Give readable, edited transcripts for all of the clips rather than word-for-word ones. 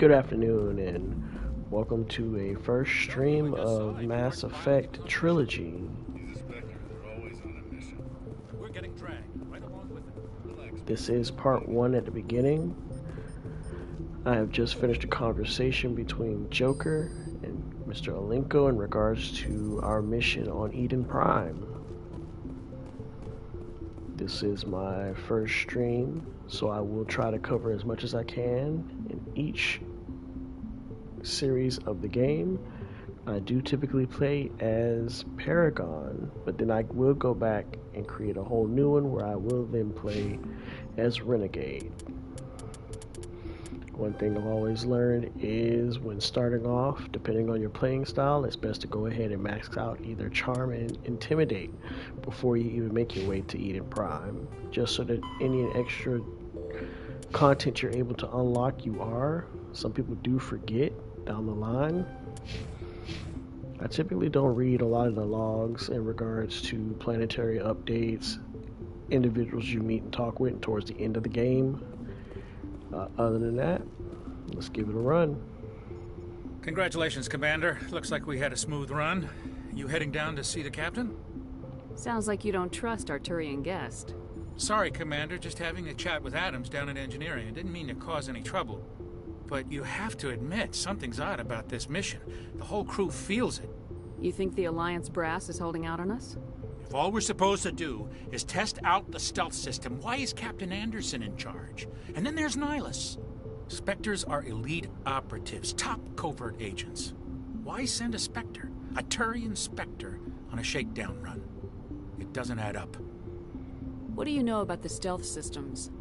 Good afternoon, and welcome to a first stream of Mass Effect Trilogy. We're getting dragged right along with it. This is part one at the beginning. I have just finished a conversation between Joker and Mr. Alenko in regards to our mission on Eden Prime. This is my first stream, so I will try to cover as much as I can in each series of the game. I do typically play as Paragon, but then I will go back and create a whole new one where I will then play as Renegade. One thing I've always learned is when starting off, depending on your playing style, it's best to go ahead and max out either Charm and Intimidate before you even make your way to Eden Prime, just so that any extra content you're able to unlock you are. Some people do forget down the line. I typically don't read a lot of the logs in regards to planetary updates, individuals you meet and talk with towards the end of the game. Other than that, let's give it a run. Congratulations, Commander. Looks like we had a smooth run. You heading down to see the captain? Sounds like you don't trust our Turian guest. Sorry, Commander. Just having a chat with Adams down at engineering. I didn't mean to cause any trouble. But you have to admit, something's odd about this mission. The whole crew feels it. You think the Alliance brass is holding out on us? If all we're supposed to do is test out the stealth system, why is Captain Anderson in charge? And then there's Nihlus. Spectres are elite operatives, top covert agents. Why send a Spectre, a Turian Spectre, on a shakedown run? It doesn't add up. What do you know about the stealth systems?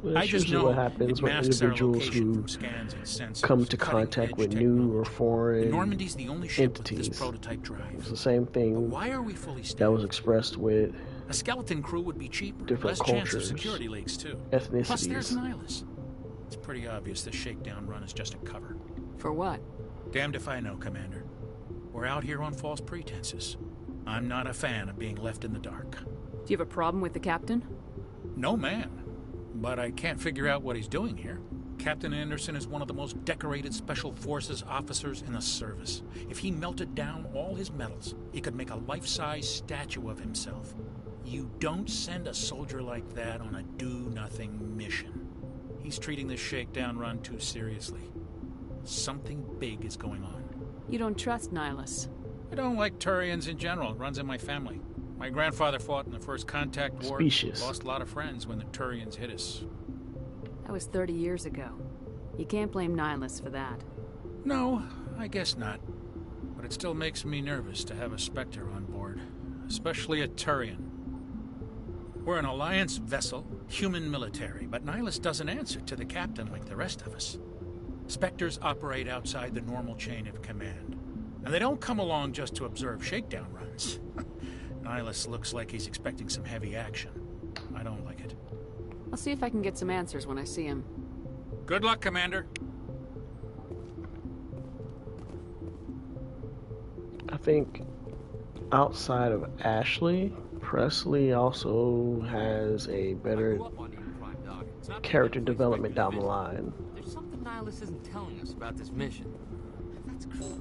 Well, that's usually what happens when individuals who come to contact with new or foreign Normandy's the only ship entities. with this prototype drive. It's the same thing why are we fully that was expressed with a skeleton crew would be cheaper, different less chance of cultures, security leaks too. ethnicities. Plus there's Nihlus. It's pretty obvious the shakedown run is just a cover. For what? Damned if I know, Commander. We're out here on false pretenses. I'm not a fan of being left in the dark. Do you have a problem with the captain? No, man. But I can't figure out what he's doing here. Captain Anderson is one of the most decorated Special Forces officers in the service. If he melted down all his medals, he could make a life-size statue of himself. You don't send a soldier like that on a do-nothing mission. He's treating this shakedown run too seriously. Something big is going on. You don't trust Nihlus? I don't like Turians in general. It runs in my family. My grandfather fought in the First Contact War. Specious. Lost a lot of friends when the Turians hit us. That was 30 years ago. You can't blame Nihlus for that. No, I guess not. But it still makes me nervous to have a Spectre on board. Especially a Turian. We're an Alliance vessel, human military, but Nihlus doesn't answer to the captain like the rest of us. Spectres operate outside the normal chain of command. And they don't come along just to observe shakedown runs. Nihlus looks like he's expecting some heavy action. I don't like it. I'll see if I can get some answers when I see him. Good luck, Commander. I think outside of Ashley, Presley also has a better character development down the line. There's something Nihlus isn't telling us about this mission. That's cool.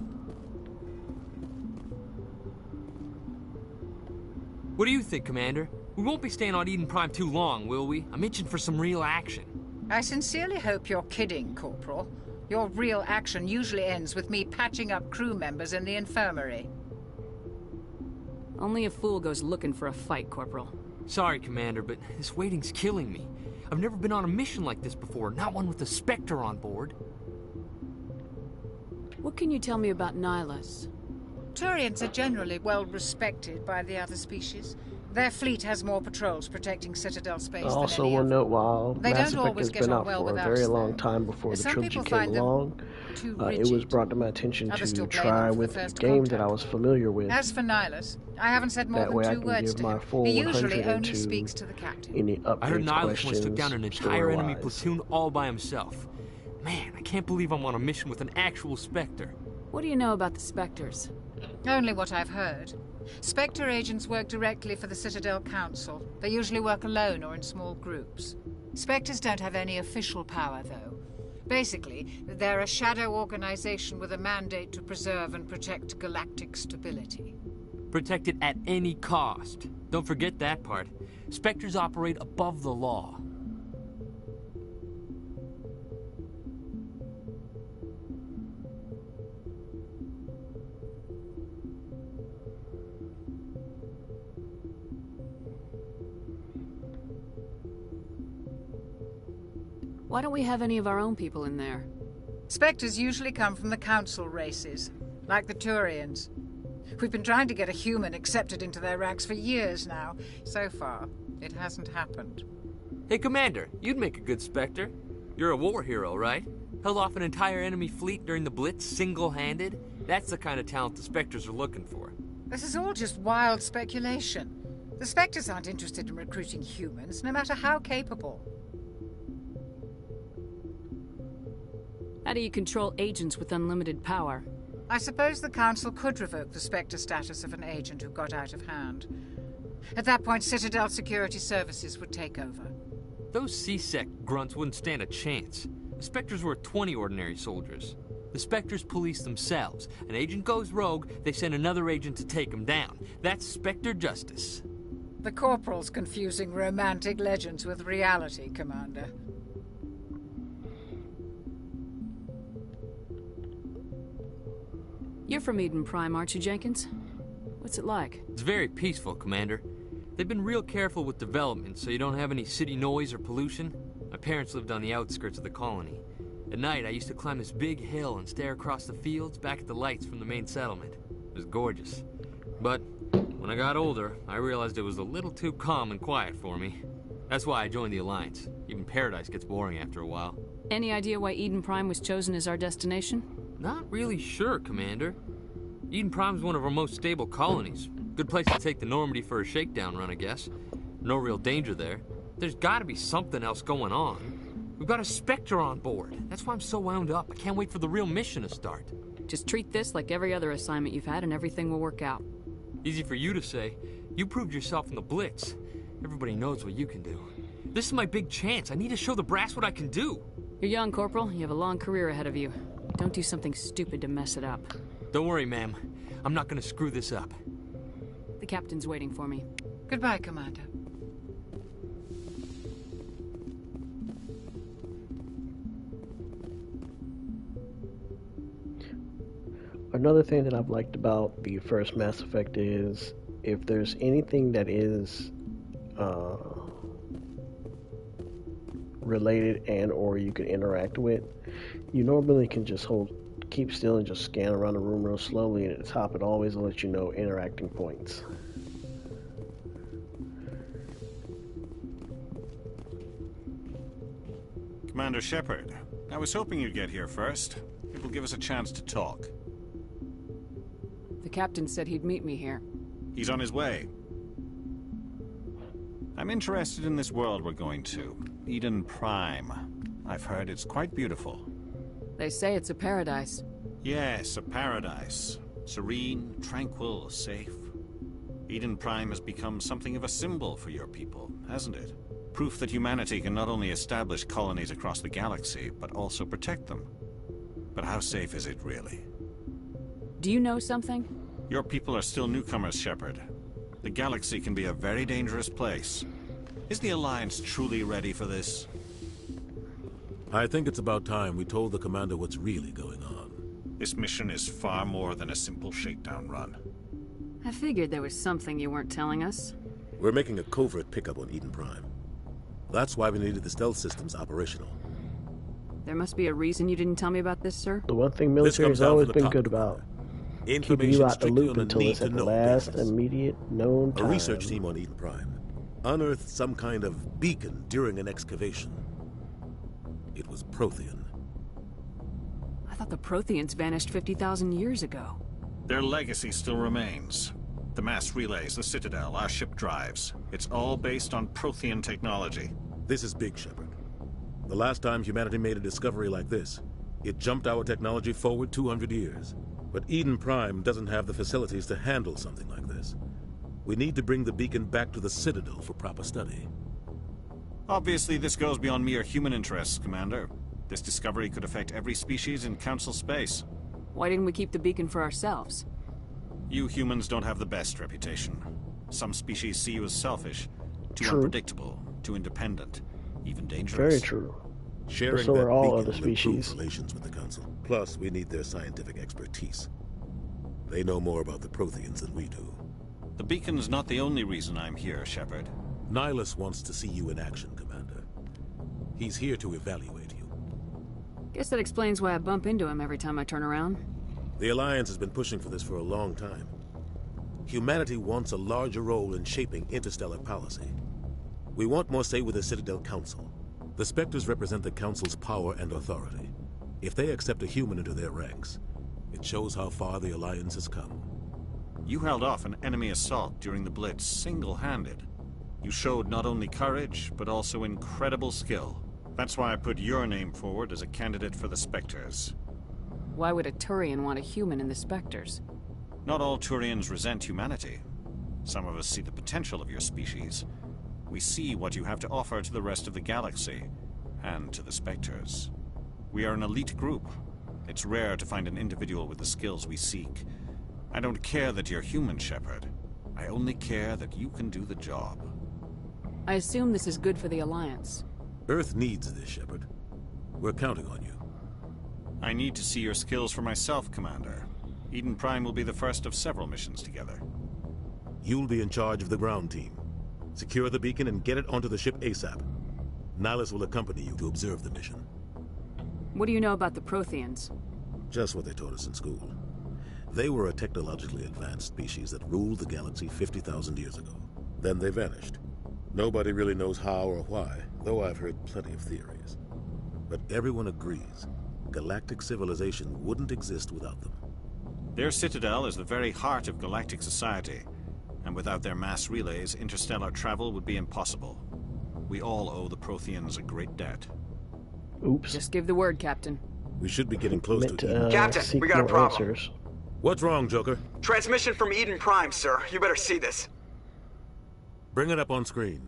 What do you think, Commander? We won't be staying on Eden Prime too long, will we? I'm itching for some real action. I sincerely hope you're kidding, Corporal. Your real action usually ends with me patching up crew members in the infirmary. Only a fool goes looking for a fight, Corporal. Sorry, Commander, but this waiting's killing me. I've never been on a mission like this before, not one with a Spectre on board. What can you tell me about Nihlus? Turians are generally well respected by the other species. Their fleet has more patrols protecting Citadel space I than also any will other. note while They Mass don't Effect always has get been on out well for a with very us, long though. time before the Some trilogy people came find them along, too it was rigid. brought to my attention Others to still blame try them for with the a first game that contact. I was familiar with. As for Nihlus, I haven't said more That way I than 2 can words give to my him. full He usually 100 only into speaks to the captain. any I heard updates, Nihlus questions, once took down an entire enemy story-wise. platoon all by himself. Man, I can't believe I'm on a mission with an actual Spectre. What do you know about the Spectres? Only what I've heard. Spectre agents work directly for the Citadel Council. They usually work alone or in small groups. Spectres don't have any official power, though. Basically, they're a shadow organization with a mandate to preserve and protect galactic stability. Protect it at any cost. Don't forget that part. Spectres operate above the law. Why don't we have any of our own people in there? Spectres usually come from the Council races, like the Turians. We've been trying to get a human accepted into their ranks for years now. So far, it hasn't happened. Hey, Commander, you'd make a good Spectre. You're a war hero, right? Held off an entire enemy fleet during the Blitz single-handed? That's the kind of talent the Spectres are looking for. This is all just wild speculation. The Spectres aren't interested in recruiting humans, no matter how capable. How do you control agents with unlimited power? I suppose the Council could revoke the Spectre status of an agent who got out of hand. At that point, Citadel Security Services would take over. Those C-Sec grunts wouldn't stand a chance. The Spectres were 20 ordinary soldiers. The Spectres police themselves. An agent goes rogue, they send another agent to take him down. That's Spectre justice. The Corporal's confusing romantic legends with reality, Commander. You're from Eden Prime, aren't you, Jenkins? What's it like? It's very peaceful, Commander. They've been real careful with development, so you don't have any city noise or pollution. My parents lived on the outskirts of the colony. At night, I used to climb this big hill and stare across the fields back at the lights from the main settlement. It was gorgeous. But when I got older, I realized it was a little too calm and quiet for me. That's why I joined the Alliance. Even Paradise gets boring after a while. Any idea why Eden Prime was chosen as our destination? Not really sure, Commander. Eden Prime's one of our most stable colonies. Good place to take the Normandy for a shakedown run, I guess. No real danger there. There's gotta be something else going on. We've got a Spectre on board. That's why I'm so wound up. I can't wait for the real mission to start. Just treat this like every other assignment you've had and everything will work out. Easy for you to say. You proved yourself in the Blitz. Everybody knows what you can do. This is my big chance. I need to show the brass what I can do. You're young, Corporal. You have a long career ahead of you. Don't do something stupid to mess it up. Don't worry, ma'am. I'm not gonna screw this up. The captain's waiting for me. Goodbye, Commander. Another thing that I've liked about the first Mass Effect is if there's anything that is related and or you can interact with, you normally can just keep still and just scan around the room real slowly, and at the top it always will let you know interacting points. Commander Shepard, I was hoping you'd get here first. It will give us a chance to talk. The captain said he'd meet me here. He's on his way. I'm interested in this world we're going to, Eden Prime. I've heard it's quite beautiful. They say it's a paradise. Yes, a paradise. Serene, tranquil, safe. Eden Prime has become something of a symbol for your people, hasn't it? Proof that humanity can not only establish colonies across the galaxy, but also protect them. But how safe is it really? Do you know something? Your people are still newcomers, Shepard. The galaxy can be a very dangerous place. Is the Alliance truly ready for this? I think it's about time we told the Commander what's really going on. This mission is far more than a simple shakedown run. I figured there was something you weren't telling us. We're making a covert pickup on Eden Prime. That's why we needed the stealth systems operational. There must be a reason you didn't tell me about this, sir. The one thing military's always been good about, keeping you out the strictly loop on until need it's to at the know last basis. immediate known A time. research team on Eden Prime unearthed some kind of beacon during an excavation. It was Prothean. I thought the Protheans vanished 50,000 years ago. Their legacy still remains. The mass relays, the Citadel, our ship drives. It's all based on Prothean technology. This is big, Shepard. The last time humanity made a discovery like this, it jumped our technology forward 200 years. But Eden Prime doesn't have the facilities to handle something like this. We need to bring the beacon back to the Citadel for proper study. Obviously, this goes beyond mere human interests, Commander. This discovery could affect every species in Council space. Why didn't we keep the beacon for ourselves? You humans don't have the best reputation. Some species see you as selfish, too True. unpredictable, too independent, even dangerous. Very true. Sharing so that are all beacon other will improve species. relations with the Council. Plus, we need their scientific expertise. They know more about the Protheans than we do. The beacon's not the only reason I'm here, Shepard. Nihilus wants to see you in action, Commander. He's here to evaluate you. Guess that explains why I bump into him every time I turn around. The Alliance has been pushing for this for a long time. Humanity wants a larger role in shaping interstellar policy. We want more say with the Citadel Council. The Spectres represent the Council's power and authority. If they accept a human into their ranks, it shows how far the Alliance has come. You held off an enemy assault during the Blitz single-handed. You showed not only courage, but also incredible skill. That's why I put your name forward as a candidate for the Spectres. Why would a Turian want a human in the Spectres? Not all Turians resent humanity. Some of us see the potential of your species. We see what you have to offer to the rest of the galaxy, and to the Spectres. We are an elite group. It's rare to find an individual with the skills we seek. I don't care that you're human, Shepard. I only care that you can do the job. I assume this is good for the Alliance. Earth needs this, Shepard. We're counting on you. I need to see your skills for myself, Commander. Eden Prime will be the first of several missions together. You'll be in charge of the ground team. Secure the beacon and get it onto the ship ASAP. Nihilus will accompany you to observe the mission. What do you know about the Protheans? Just what they taught us in school. They were a technologically advanced species that ruled the galaxy 50,000 years ago. Then they vanished. Nobody really knows how or why, though I've heard plenty of theories. But everyone agrees, galactic civilization wouldn't exist without them. Their citadel is the very heart of galactic society, and without their mass relays, interstellar travel would be impossible. We all owe the Protheans a great debt. Oops. Just give the word, Captain. We should be getting close Meant to Eden. Captain, seek we got a more problem. answers. What's wrong, Joker? Transmission from Eden Prime, sir. You better see this. Bring it up on screen.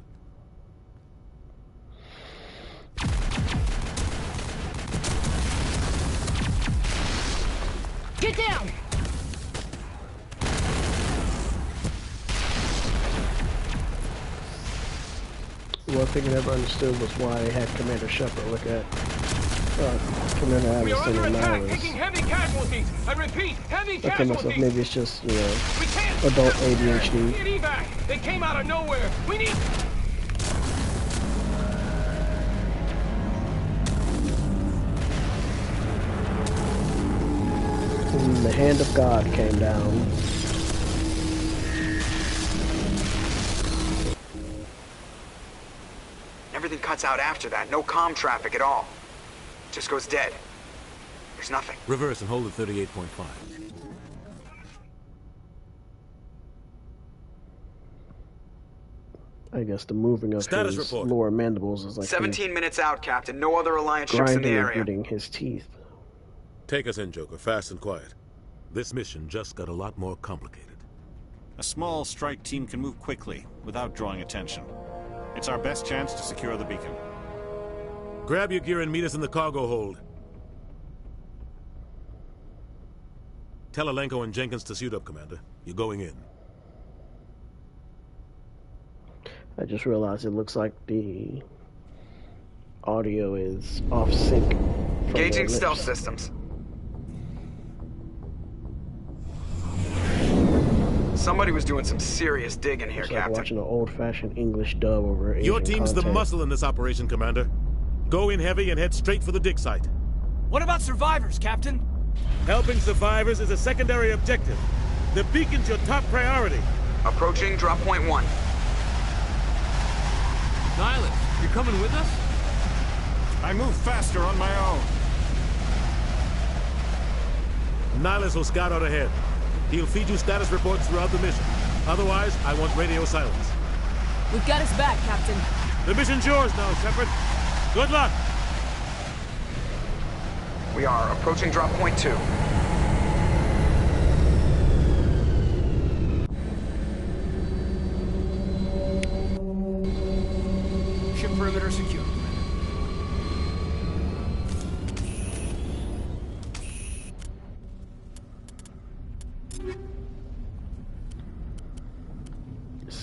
Get down! One thing I never understood was why they had Commander Shepard look at Commander We are Addison under and attack, Nihilus. taking heavy casualties. I repeat, heavy I think myself, casualties. maybe it's just, you know, We can't. adult ADHD. Get evac. They came out of nowhere. We need. And the hand of God came down. Everything cuts out after that. No comm traffic at all. Just goes dead. There's nothing. Reverse and hold at 38.5. I guess the moving of Status his report. lower mandibles is like 17 minutes out, Captain. No other Alliance him ships in the grinding and area. gritting his teeth. Take us in, Joker, fast and quiet. This mission just got a lot more complicated. A small strike team can move quickly, without drawing attention. It's our best chance to secure the beacon. Grab your gear and meet us in the cargo hold. Tell Alenko and Jenkins to suit up, Commander. You're going in. I just realized it looks like the audio is off sync. from their Engaging lips. stealth systems. Somebody was doing some serious digging here, It's like Captain. watching an old-fashioned English dub over Asian Your team's the content. muscle in this operation, Commander. Go in heavy and head straight for the dig site. What about survivors, Captain? Helping survivors is a secondary objective. The beacon's your top priority. Approaching drop point 1. Nihilus, you're coming with us? I move faster on my own. Nihilus will scout out ahead. He'll feed you status reports throughout the mission. Otherwise, I want radio silence. We've got his back, Captain. The mission's yours now, Shepard. Good luck. We are approaching drop point 2. Ship perimeter secure.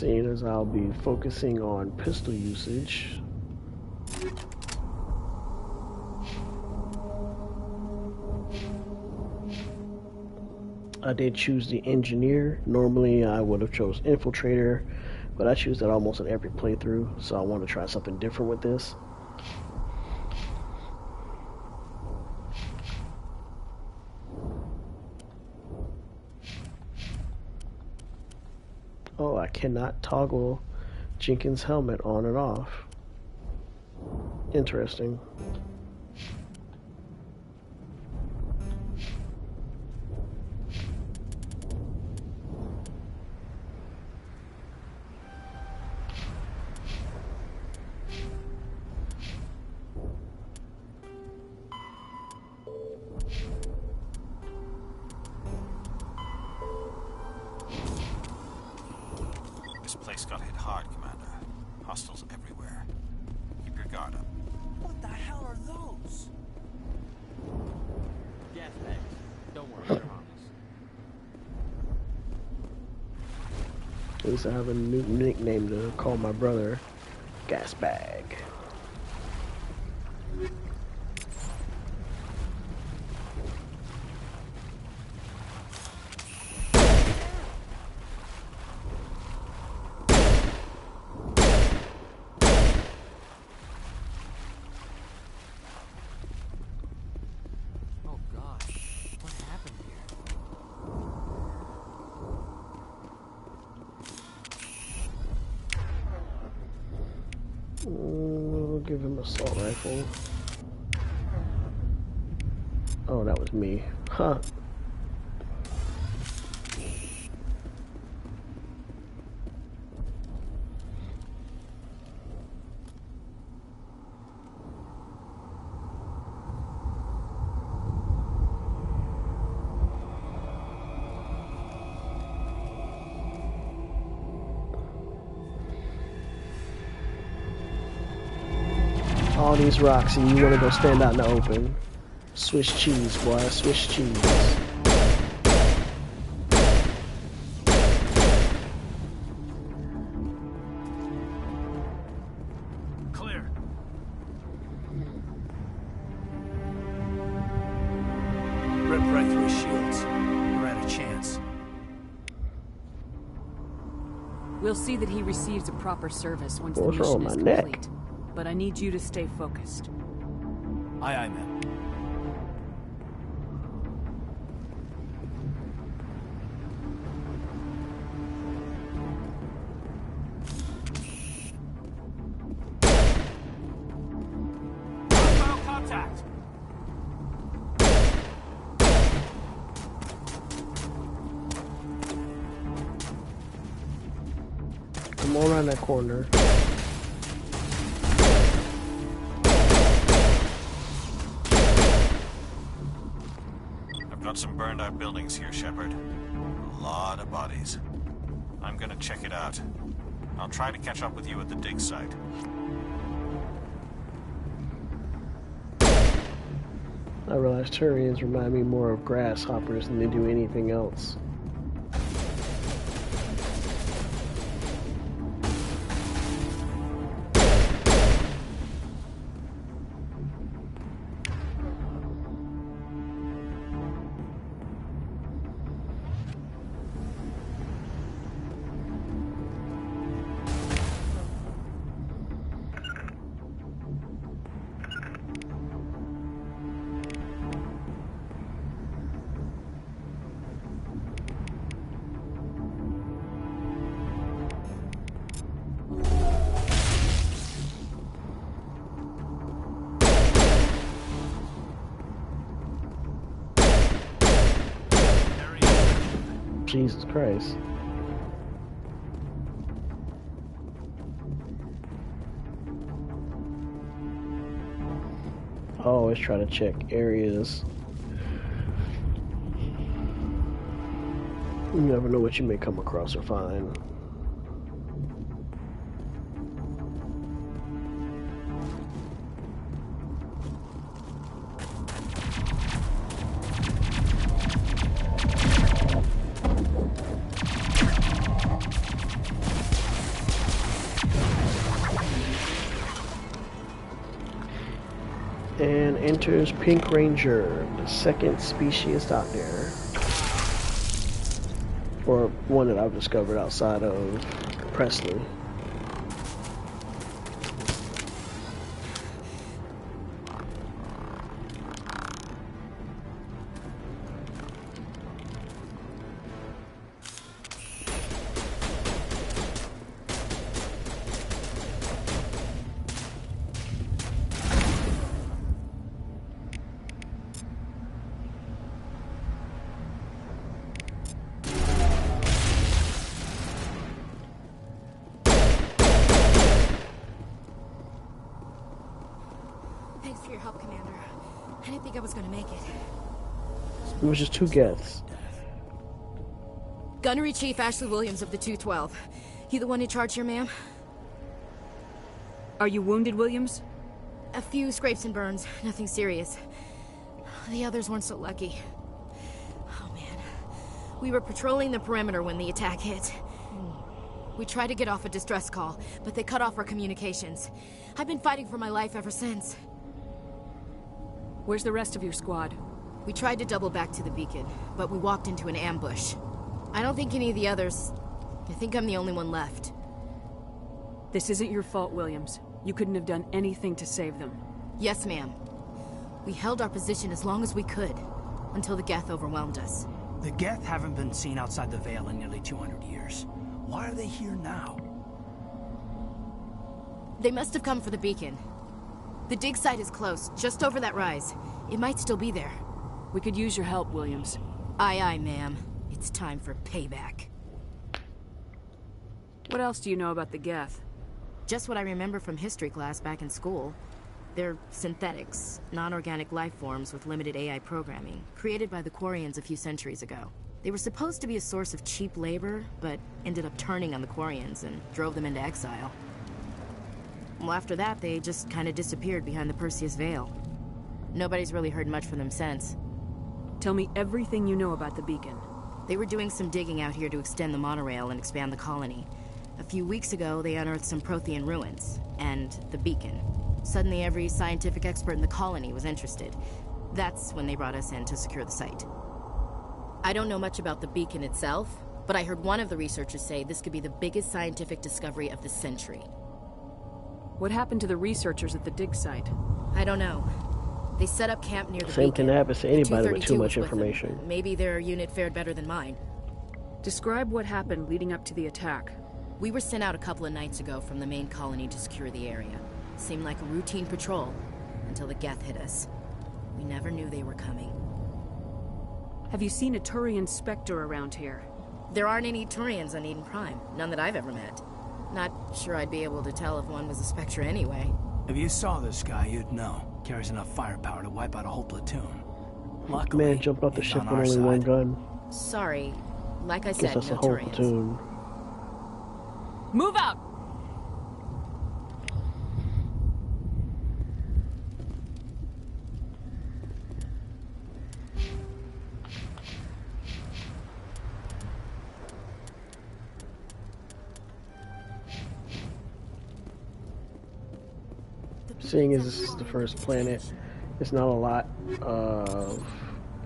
seeing as I'll be focusing on pistol usage, I did choose the engineer. Normally I would have chose infiltrator, but I choose that almost in every playthrough, so I want to try something different with this. Oh, I cannot toggle Jenkins' helmet on and off. Interesting. This place got hit hard, Commander. Hostiles everywhere. Keep your guard up. What the hell are those? Gas bags. Don't worry, they're harmless. At least I have a new nickname to call my brother, Gas Bag. Oh God, what happened here? We'll give him an assault rifle. Oh, that was me. Huh. All these rocks and you want to go stand out in the open. Swiss cheese, boy. Swiss cheese. Clear. Ripped right through his shields. We're at a chance. We'll see that he receives a proper service once the What's wrong mission with is my complete. But I need you to stay focused. Aye, aye, ma'am. Hostile contact! I'm all around that corner. I've got some burned out buildings here, Shepard. A lot of bodies. I'm gonna check it out. I'll try to catch up with you at the dig site. I realize Turians remind me more of grasshoppers than they do anything else. Jesus Christ. I always try to check areas. You never know what you may come across or find. And enters Pink Ranger, the second species out there. Or one that I've discovered outside of Presley. Thanks for your help, Commander. I didn't think I was gonna make it. It was just 2 deaths. Gunnery Chief Ashley Williams of the 212. You the one in charge here, ma'am? Are you wounded, Williams? A few scrapes and burns, nothing serious. The others weren't so lucky. Oh man. We were patrolling the perimeter when the attack hit. We tried to get off a distress call, but they cut off our communications. I've been fighting for my life ever since. Where's the rest of your squad? We tried to double back to the beacon, but we walked into an ambush. I don't think any of the others... I think I'm the only one left. This isn't your fault, Williams. You couldn't have done anything to save them. Yes, ma'am. We held our position as long as we could, until the Geth overwhelmed us. The Geth haven't been seen outside the Veil in nearly 200 years. Why are they here now? They must have come for the beacon. The dig site is close, just over that rise. It might still be there. We could use your help, Williams. Aye, aye, ma'am. It's time for payback. What else do you know about the Geth? Just what I remember from history class back in school. They're synthetics, non-organic life forms with limited AI programming, created by the Quarians a few centuries ago. They were supposed to be a source of cheap labor, but ended up turning on the Quarians and drove them into exile. Well, after that, they just kind of disappeared behind the Perseus Veil. Nobody's really heard much from them since. Tell me everything you know about the beacon. They were doing some digging out here to extend the monorail and expand the colony. A few weeks ago, they unearthed some Prothean ruins, and the beacon. Suddenly, every scientific expert in the colony was interested. That's when they brought us in to secure the site. I don't know much about the beacon itself, but I heard one of the researchers say this could be the biggest scientific discovery of the century. What happened to the researchers at the dig site? I don't know. They set up camp near the Same beacon. can happen to anybody with too 232 much was with them. information. Maybe their unit fared better than mine. Describe what happened leading up to the attack. We were sent out a couple of nights ago from the main colony to secure the area. Seemed like a routine patrol, until the Geth hit us. We never knew they were coming. Have you seen a Turian Spectre around here? There aren't any Turians on Eden Prime. None that I've ever met. Not sure I'd be able to tell if one was a Spectre anyway. If you saw this guy, you'd know. Carries enough firepower to wipe out a whole platoon. Luckily, Man jumped off the he's ship on with our only one side. gun. Sorry. Like I Guess said, that's no a whole Turians. platoon. Move out! Seeing as this is the first planet, it's not a lot of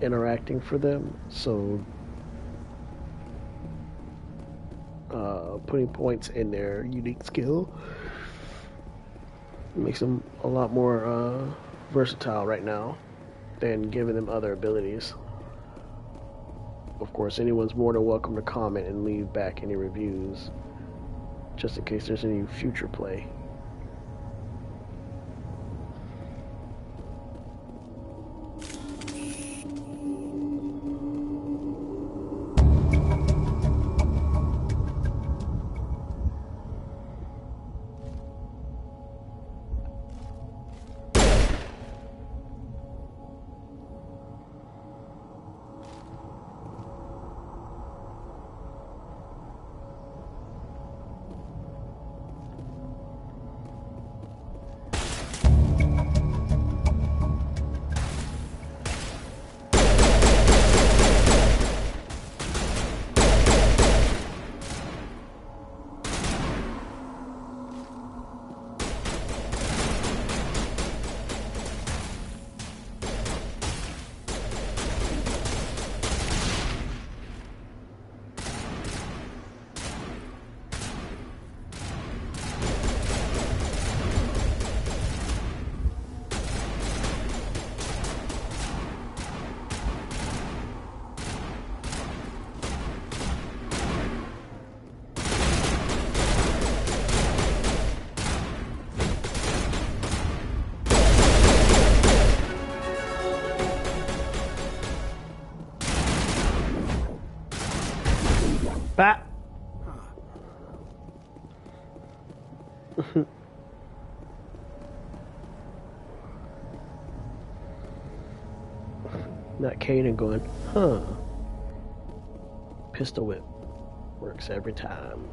interacting for them, so putting points in their unique skill makes them a lot more versatile right now than giving them other abilities. Of course, anyone's more than welcome to comment and leave back any reviews, just in case there's any future play. Not Kaden going, huh? Pistol whip. Works every time.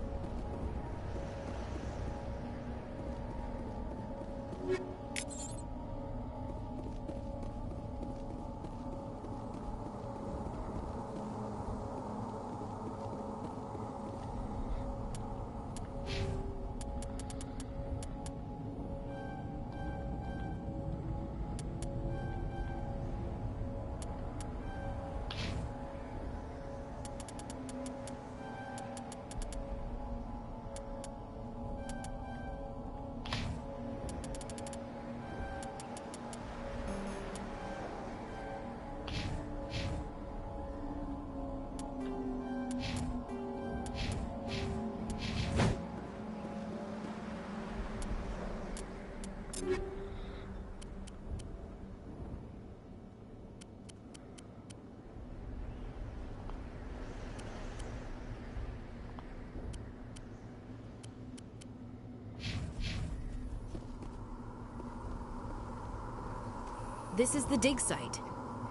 This is the dig site.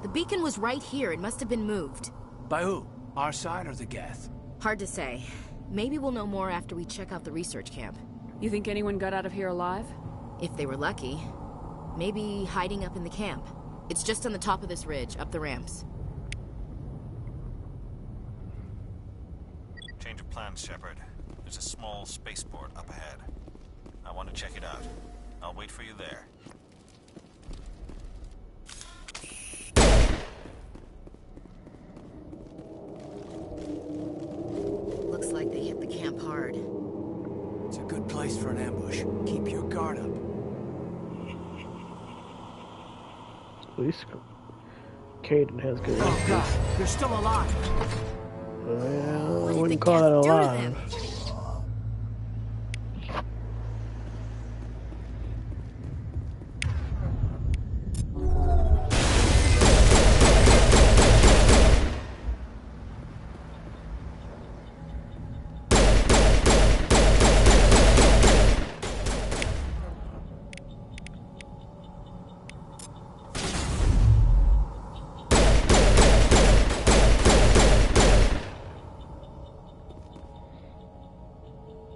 The beacon was right here. It must have been moved. By who? Our side or the Geth? Hard to say. Maybe we'll know more after we check out the research camp. You think anyone got out of here alive? If they were lucky. Maybe hiding up in the camp. It's just on the top of this ridge, up the ramps. Change of plans, Shepard. There's a small spaceport up ahead. I want to check it out. I'll wait for you there. Looks like they hit the camp hard. It's a good place for an ambush. Keep your guard up. At least Kaden has good Oh God, you're still alive. Well, I wouldn't call it alive.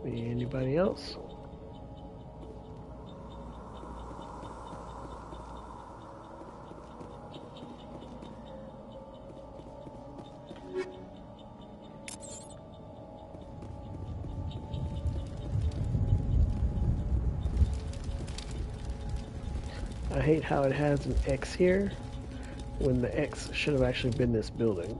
Anybody else? I hate how it has an X here when the X should have actually been this building.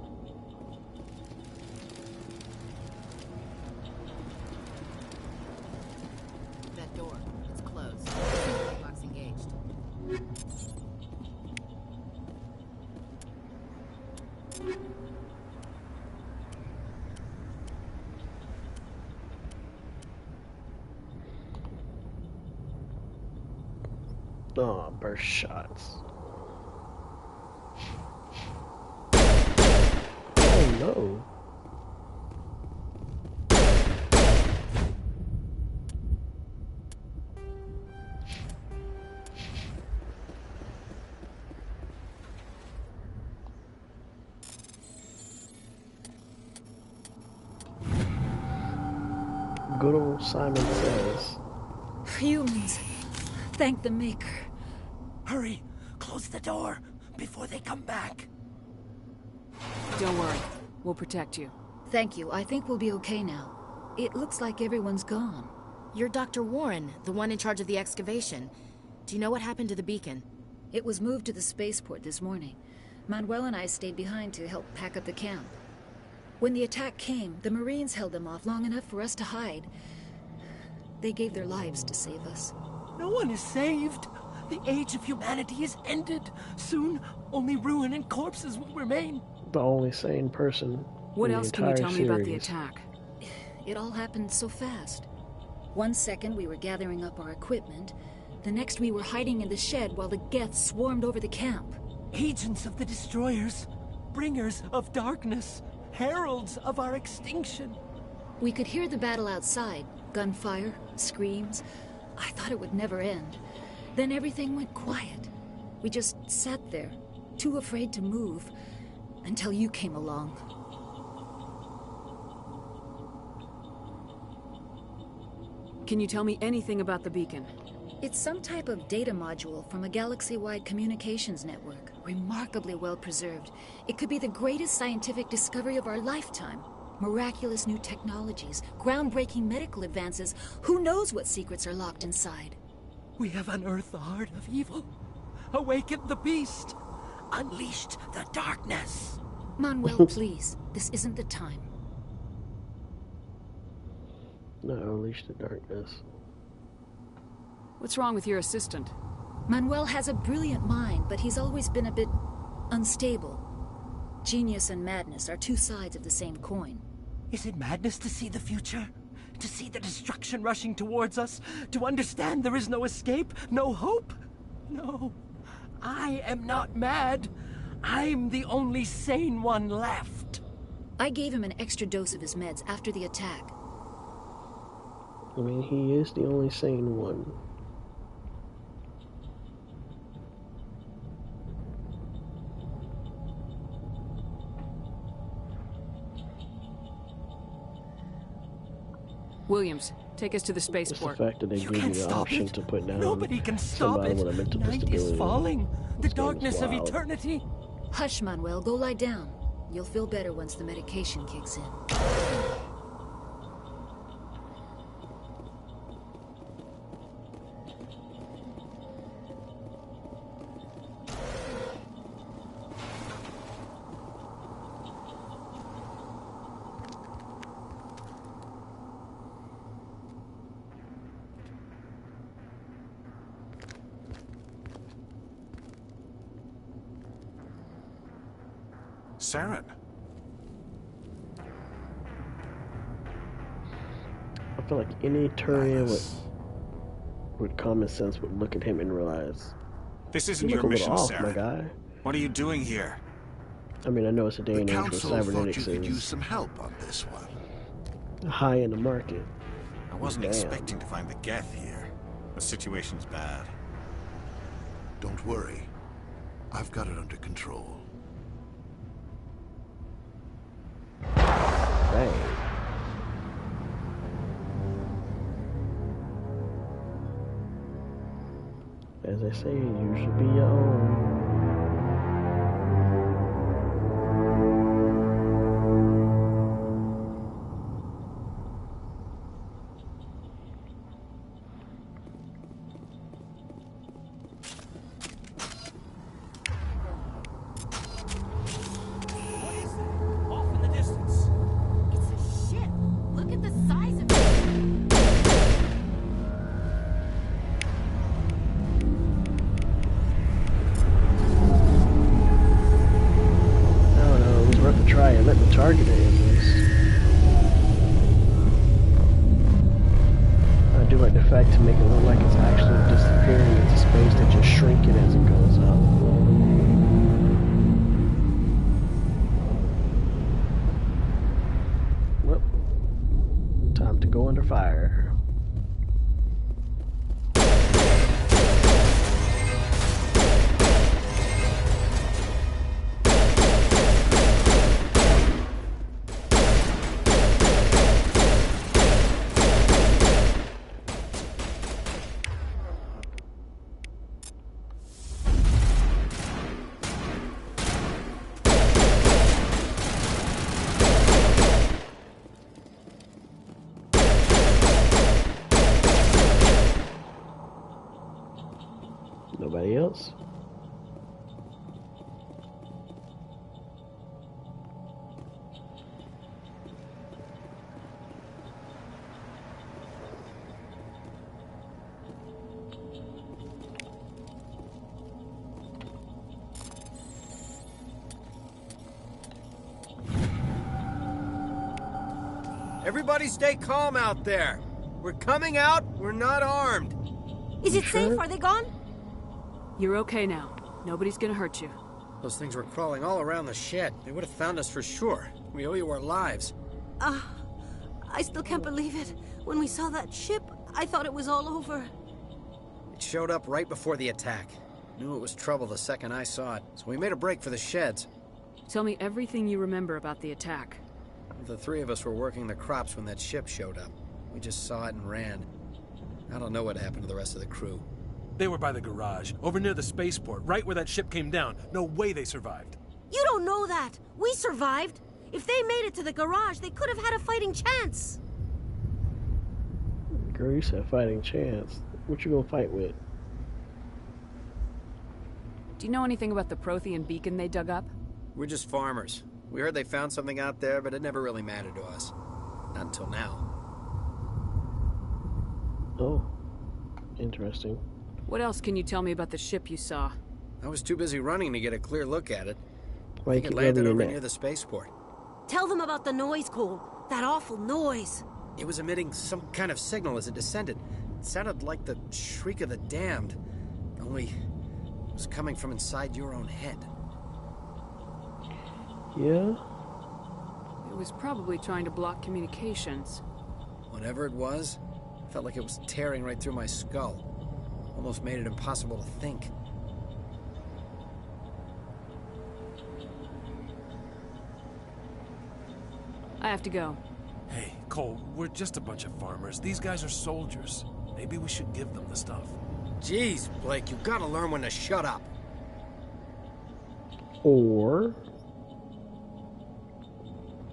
Oh, burst shots. Oh no. Good old Simon Says. Humans. Thank the Maker. Hurry! Close the door before they come back. Don't worry. We'll protect you. Thank you. I think we'll be okay now. It looks like everyone's gone. You're Dr. Warren, the one in charge of the excavation. Do you know what happened to the beacon? It was moved to the spaceport this morning. Manuel and I stayed behind to help pack up the camp. When the attack came, the Marines held them off long enough for us to hide. They gave their lives to save us. No one is saved. The age of humanity is ended. Soon, only ruin and corpses will remain. The only sane person. What in else the can you entire tell me about the series. attack? It all happened so fast. One second we were gathering up our equipment. The next we were hiding in the shed while the Geth swarmed over the camp. Agents of the Destroyers. Bringers of darkness. Heralds of our extinction. We could hear the battle outside. Gunfire, screams. I thought it would never end. Then everything went quiet. We just sat there, too afraid to move, until you came along. Can you tell me anything about the beacon? It's some type of data module from a galaxy-wide communications network. Remarkably well preserved. It could be the greatest scientific discovery of our lifetime. Miraculous new technologies, groundbreaking medical advances. Who knows what secrets are locked inside? We have unearthed the heart of evil, awakened the beast, unleashed the darkness. Manuel, please. This isn't the time. No, unleash the darkness. What's wrong with your assistant? Manuel has a brilliant mind, but he's always been a bit unstable. Genius and madness are two sides of the same coin. Is it madness to see the future? To see the destruction rushing towards us? To understand there is no escape? No hope? No. I am not mad. I'm the only sane one left. I gave him an extra dose of his meds after the attack. I mean, he is the only sane one. Williams, take us to the It's the spaceport. fact that they give you the option to put down Nobody can stop somebody it. with a mental Night disability. is falling. The This game is darkness of wild. eternity. Hush, Manuel. Go lie down. You'll feel better once the medication kicks in. Saren. I feel like any Turian with common sense would look at him and realize, This isn't you look your a mission, little off, my Saren. guy. What are you doing here? I mean, I know it's a day The and age where council thought you cybernetics could use is some help on this one. high in the market. I wasn't Damn. expecting to find the Geth here. The situation's bad. Don't worry. I've got it under control. Dang. As I say, you should be your own. Off in the distance. It's a ship. Look at the size of it. I don't know, it was worth a try. Let me target it at least. I do like the fact to make it look like it's actually disappearing into space. They just shrink it as it goes up. Well, time to go under fire. Nobody else? Everybody stay calm out there. We're coming out, we're not armed. Is it safe? Are they gone? You're okay now. Nobody's gonna hurt you. Those things were crawling all around the shed. They would have found us for sure. We owe you our lives. I still can't believe it. When we saw that ship, I thought it was all over. showed up right before the attack. Knew it was trouble the second I saw it, so we made a break for the sheds. Tell me everything you remember about the attack. The three of us were working the crops when that ship showed up. We just saw it and ran. I don't know what happened to the rest of the crew. They were by the garage, over near the spaceport, right where that ship came down. No way they survived. You don't know that. We survived. If they made it to the garage, they could have had a fighting chance. Girl, you said fighting chance. What you gonna fight with? Do you know anything about the Prothean beacon they dug up? We're just farmers. We heard they found something out there, but it never really mattered to us. Not until now. Oh, interesting. What else can you tell me about the ship you saw? I was too busy running to get a clear look at it. Why I think you it keep landed rubbing over your near neck? the spaceport. Tell them about the noise, Cole. That awful noise. It was emitting some kind of signal as it descended. It sounded like the shriek of the damned. Only it was coming from inside your own head. Yeah? It was probably trying to block communications. Whatever it was, it felt like it was tearing right through my skull. Almost made it impossible to think. I have to go. Hey, Cole, we're just a bunch of farmers. These guys are soldiers. Maybe we should give them the stuff. Jeez, Blake, you gotta learn when to shut up. Or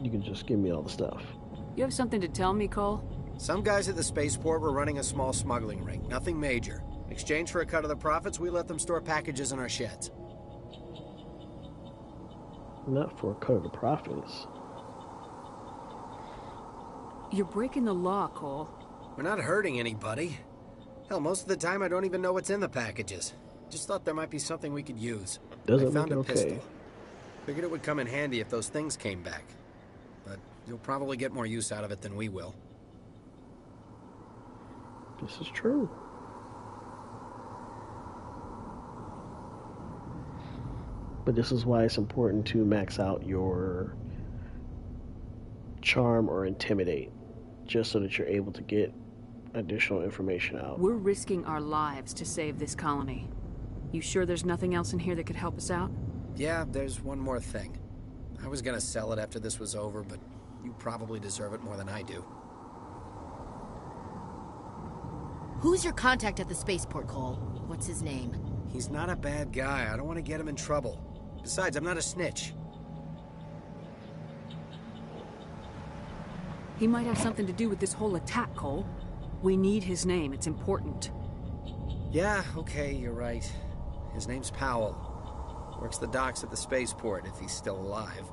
you can just give me all the stuff. You have something to tell me, Cole? Some guys at the spaceport were running a small smuggling ring. Nothing major. In exchange for a cut of the profits, we let them store packages in our sheds. Not for a cut of the profits. You're breaking the law, Cole. We're not hurting anybody. Hell, most of the time I don't even know what's in the packages. Just thought there might be something we could use. Doesn't I found make it a okay. pistol. Figured it would come in handy if those things came back. But you'll probably get more use out of it than we will. This is true. But this is why it's important to max out your charm or intimidate, just so that you're able to get additional information out. We're risking our lives to save this colony. You sure there's nothing else in here that could help us out? Yeah, there's one more thing. I was gonna sell it after this was over, but you probably deserve it more than I do. Who's your contact at the spaceport, Cole? What's his name? He's not a bad guy. I don't want to get him in trouble. Besides, I'm not a snitch. He might have something to do with this whole attack, Cole. We need his name. It's important. Yeah, okay, you're right. His name's Powell. Works the docks at the spaceport, if he's still alive.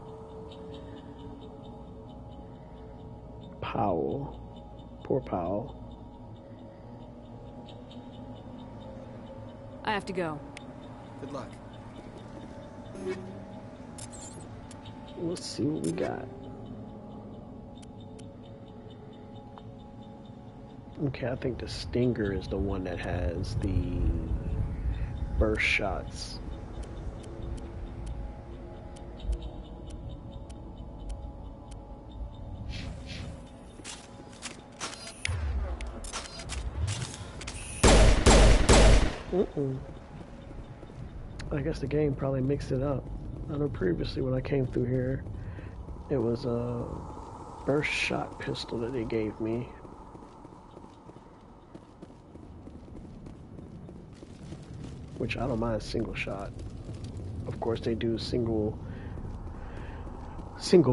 Powell. Poor Powell. I have to go. Good luck. Let's see what we got. Okay, I think the Stinger is the one that has the burst shots. I guess the game probably mixed it up. I know previously when I came through here, it was a burst shot pistol that they gave me. Which I don't mind single shot. Of course they do single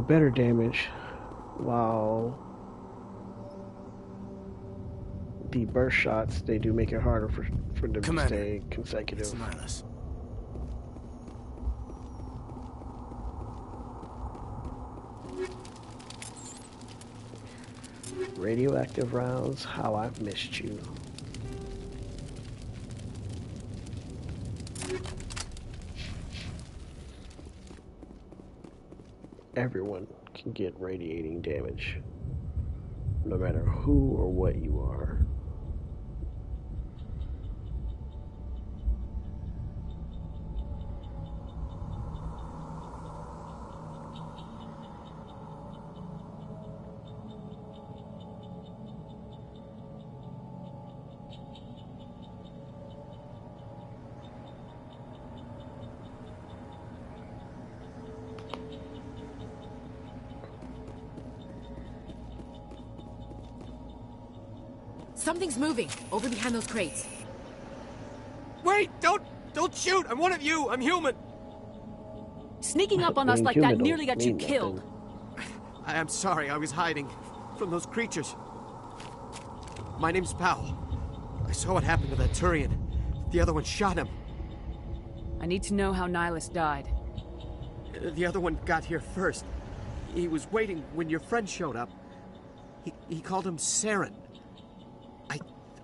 better damage, while the burst shots, they do make it harder for them to stay consecutive. It's Nihilus. Radioactive rounds, how I've missed you. Everyone can get radiating damage, no matter who or what you are. Something's moving over behind those crates. Wait! Don't shoot! I'm one of you! I'm human! Sneaking up on us like that nearly got you killed. I'm sorry, I was hiding from those creatures. My name's Powell. I saw what happened to that Turian. The other one shot him. I need to know how Nihilus died. The other one got here first. He was waiting when your friend showed up. He called him Saren.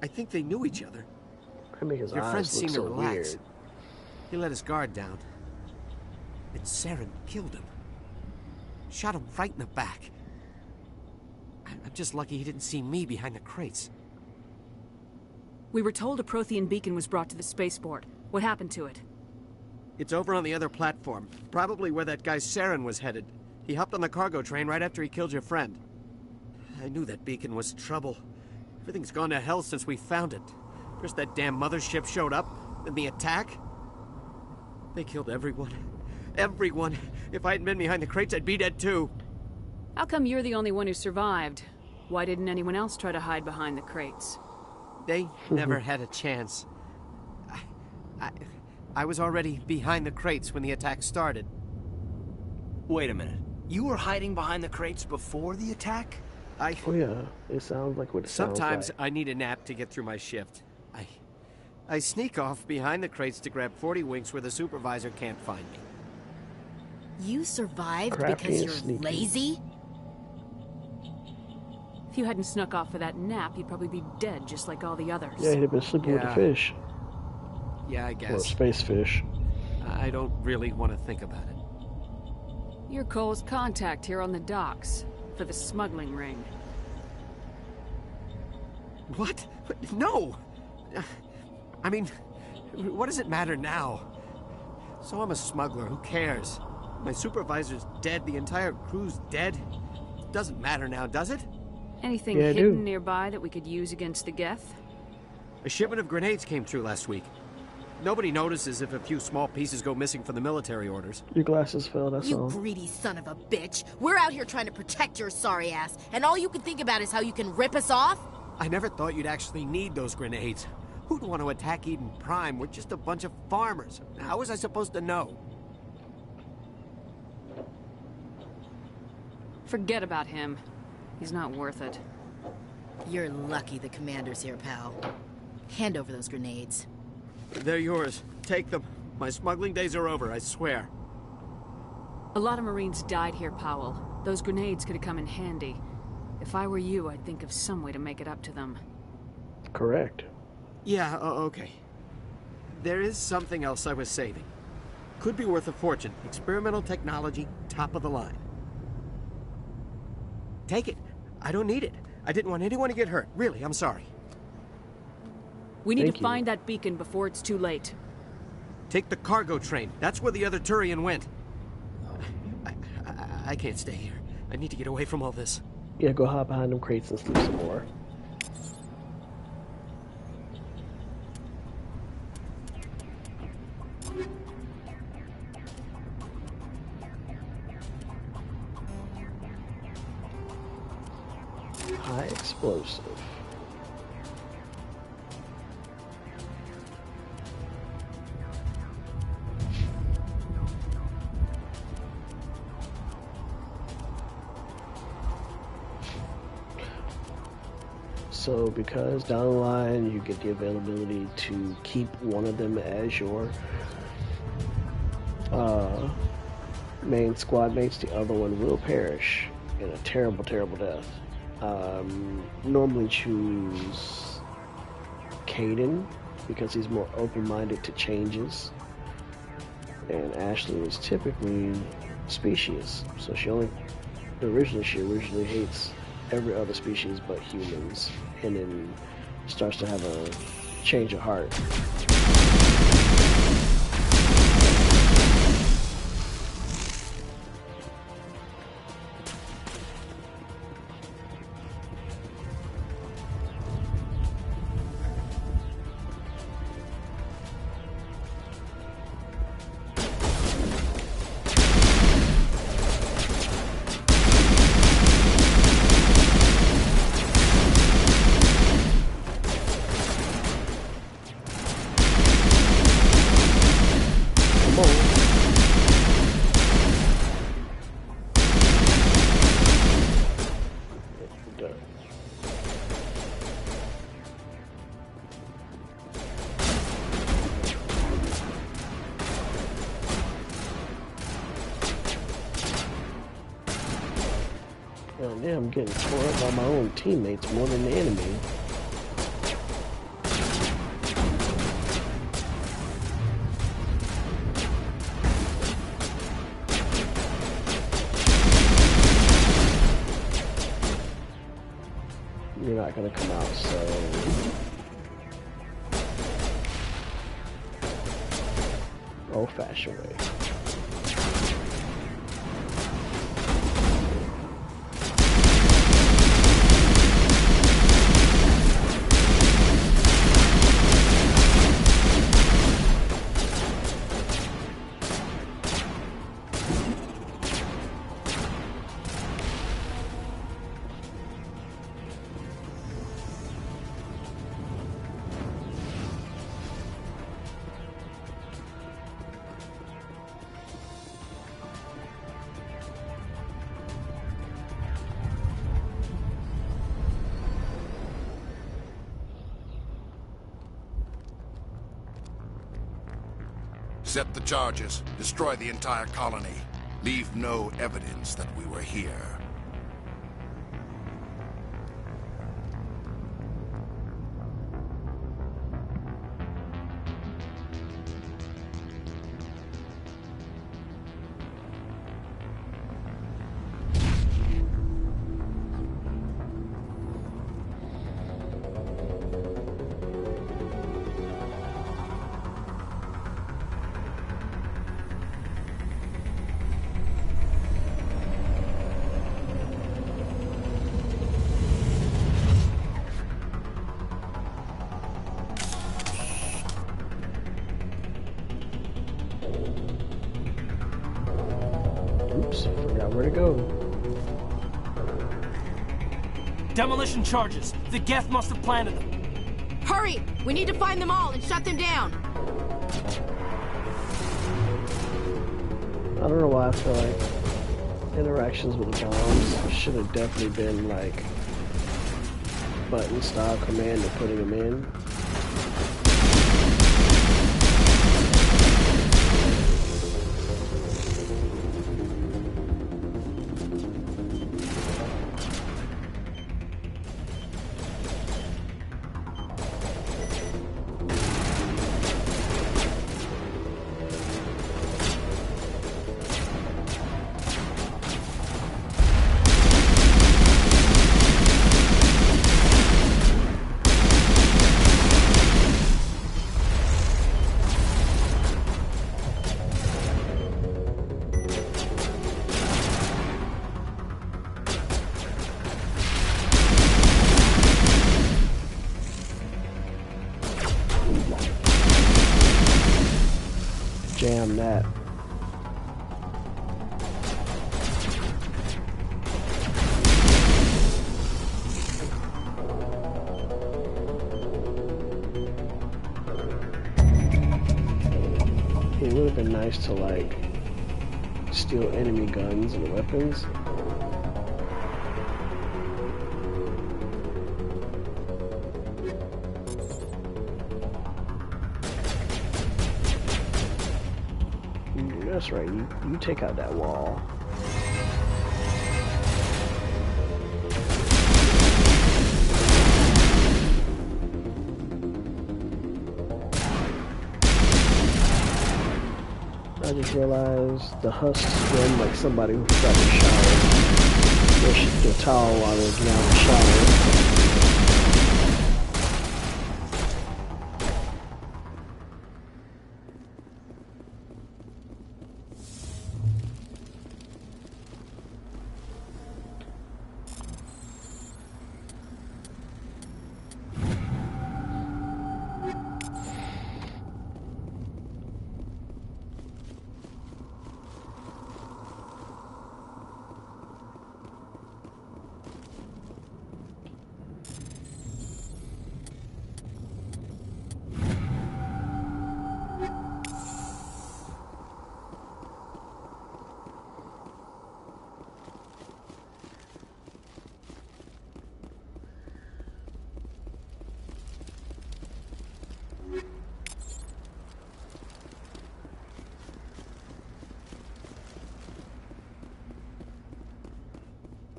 I think they knew each other. Your friend seemed so to relax. weird. He let his guard down. And Saren killed him. Shot him right in the back. I'm just lucky he didn't see me behind the crates. We were told a Prothean beacon was brought to the spaceport. What happened to it? It's over on the other platform. Probably where that guy Saren was headed. He hopped on the cargo train right after he killed your friend. I knew that beacon was trouble. Everything's gone to hell since we found it. First that damn mothership showed up, then the attack. They killed everyone. Everyone. If I hadn't been behind the crates, I'd be dead too. How come you're the only one who survived? Why didn't anyone else try to hide behind the crates? They never had a chance. I was already behind the crates when the attack started. Wait a minute. You were hiding behind the crates before the attack? Oh yeah, it sounds like what it Sometimes sounds like. I need a nap to get through my shift. I sneak off behind the crates to grab 40 winks where the supervisor can't find me. You survived Crafty because and you're sneaky. lazy? If you hadn't snuck off for that nap, you'd probably be dead just like all the others. Yeah, he'd have been sleeping with the fish. Yeah, I Or guess. space fish. I don't really want to think about it. You're Cole's contact here on the docks for the smuggling ring. What? No! I mean, what does it matter now? So I'm a smuggler, who cares? My supervisor's dead, the entire crew's dead. Doesn't matter now, does it? Anything Yeah, I hidden do. nearby that we could use against the Geth? A shipment of grenades came through last week. Nobody notices if a few small pieces go missing from the military orders. Your glasses fell, that's You all. greedy son of a bitch. We're out here trying to protect your sorry ass, and all you can think about is how you can rip us off? I never thought you'd actually need those grenades. Who'd want to attack Eden Prime? We're just a bunch of farmers. How was I supposed to know? Forget about him. He's not worth it. You're lucky the commander's here, pal. Hand over those grenades. They're yours. Take them. My smuggling days are over, I swear. A lot of Marines died here, Powell. Those grenades could have come in handy. If I were you, I'd think of some way to make it up to them. Correct. Yeah, okay. There is something else I was saving. Could be worth a fortune. Experimental technology, top of the line. Take it. I don't need it. I didn't want anyone to get hurt. Really, I'm sorry. We need Thank to you. find that beacon before it's too late. Take the cargo train. That's where the other Turian went. I can't stay here. I need to get away from all this. Yeah, go hide behind them crates and sleep some more. High explosive. So because down the line you get the availability to keep one of them as your main squad mates, the other one will perish in a terrible, terrible death. Normally choose Caden because he's more open-minded to changes, and Ashley is typically species, so she originally hates every other species but humans, and then starts to have a change of heart. Damn, I'm getting tore up by my own teammates more than the enemy. You're not gonna come out, so... old-fashioned way. Set the charges. Destroy the entire colony. Leave no evidence that we were here. Oops, forgot where to go. Demolition charges. The Geth must have planted them. Hurry! We need to find them all and shut them down. I don't know why I feel like interactions with the bombs should have definitely been like button style command of putting them in. Jam that. It would have been nice to like steal enemy guns and weapons. That's right, you take out that wall. I just realized the husks run like somebody who forgot to shower. Their towel while they're getting out of the shower.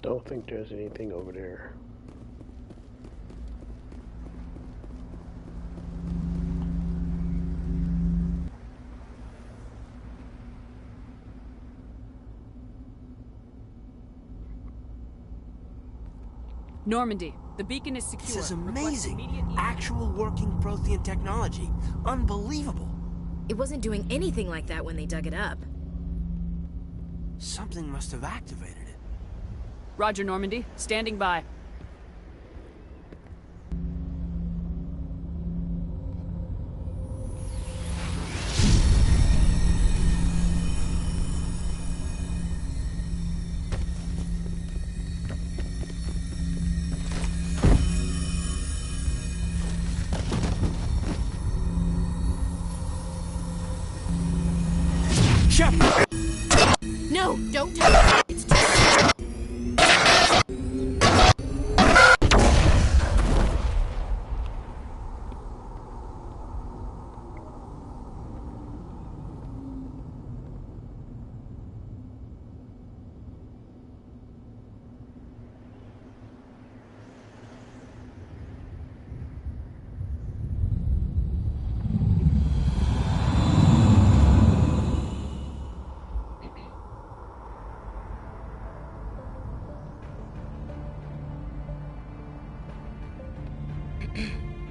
Don't think there's anything over there. Normandy, the beacon is secure. This is Request amazing. immediate- Actual working Prothean technology. Unbelievable. It wasn't doing anything like that when they dug it up. Something must have activated it. Roger, Normandy. Standing by. Shepard! No, don't touch it. It's too...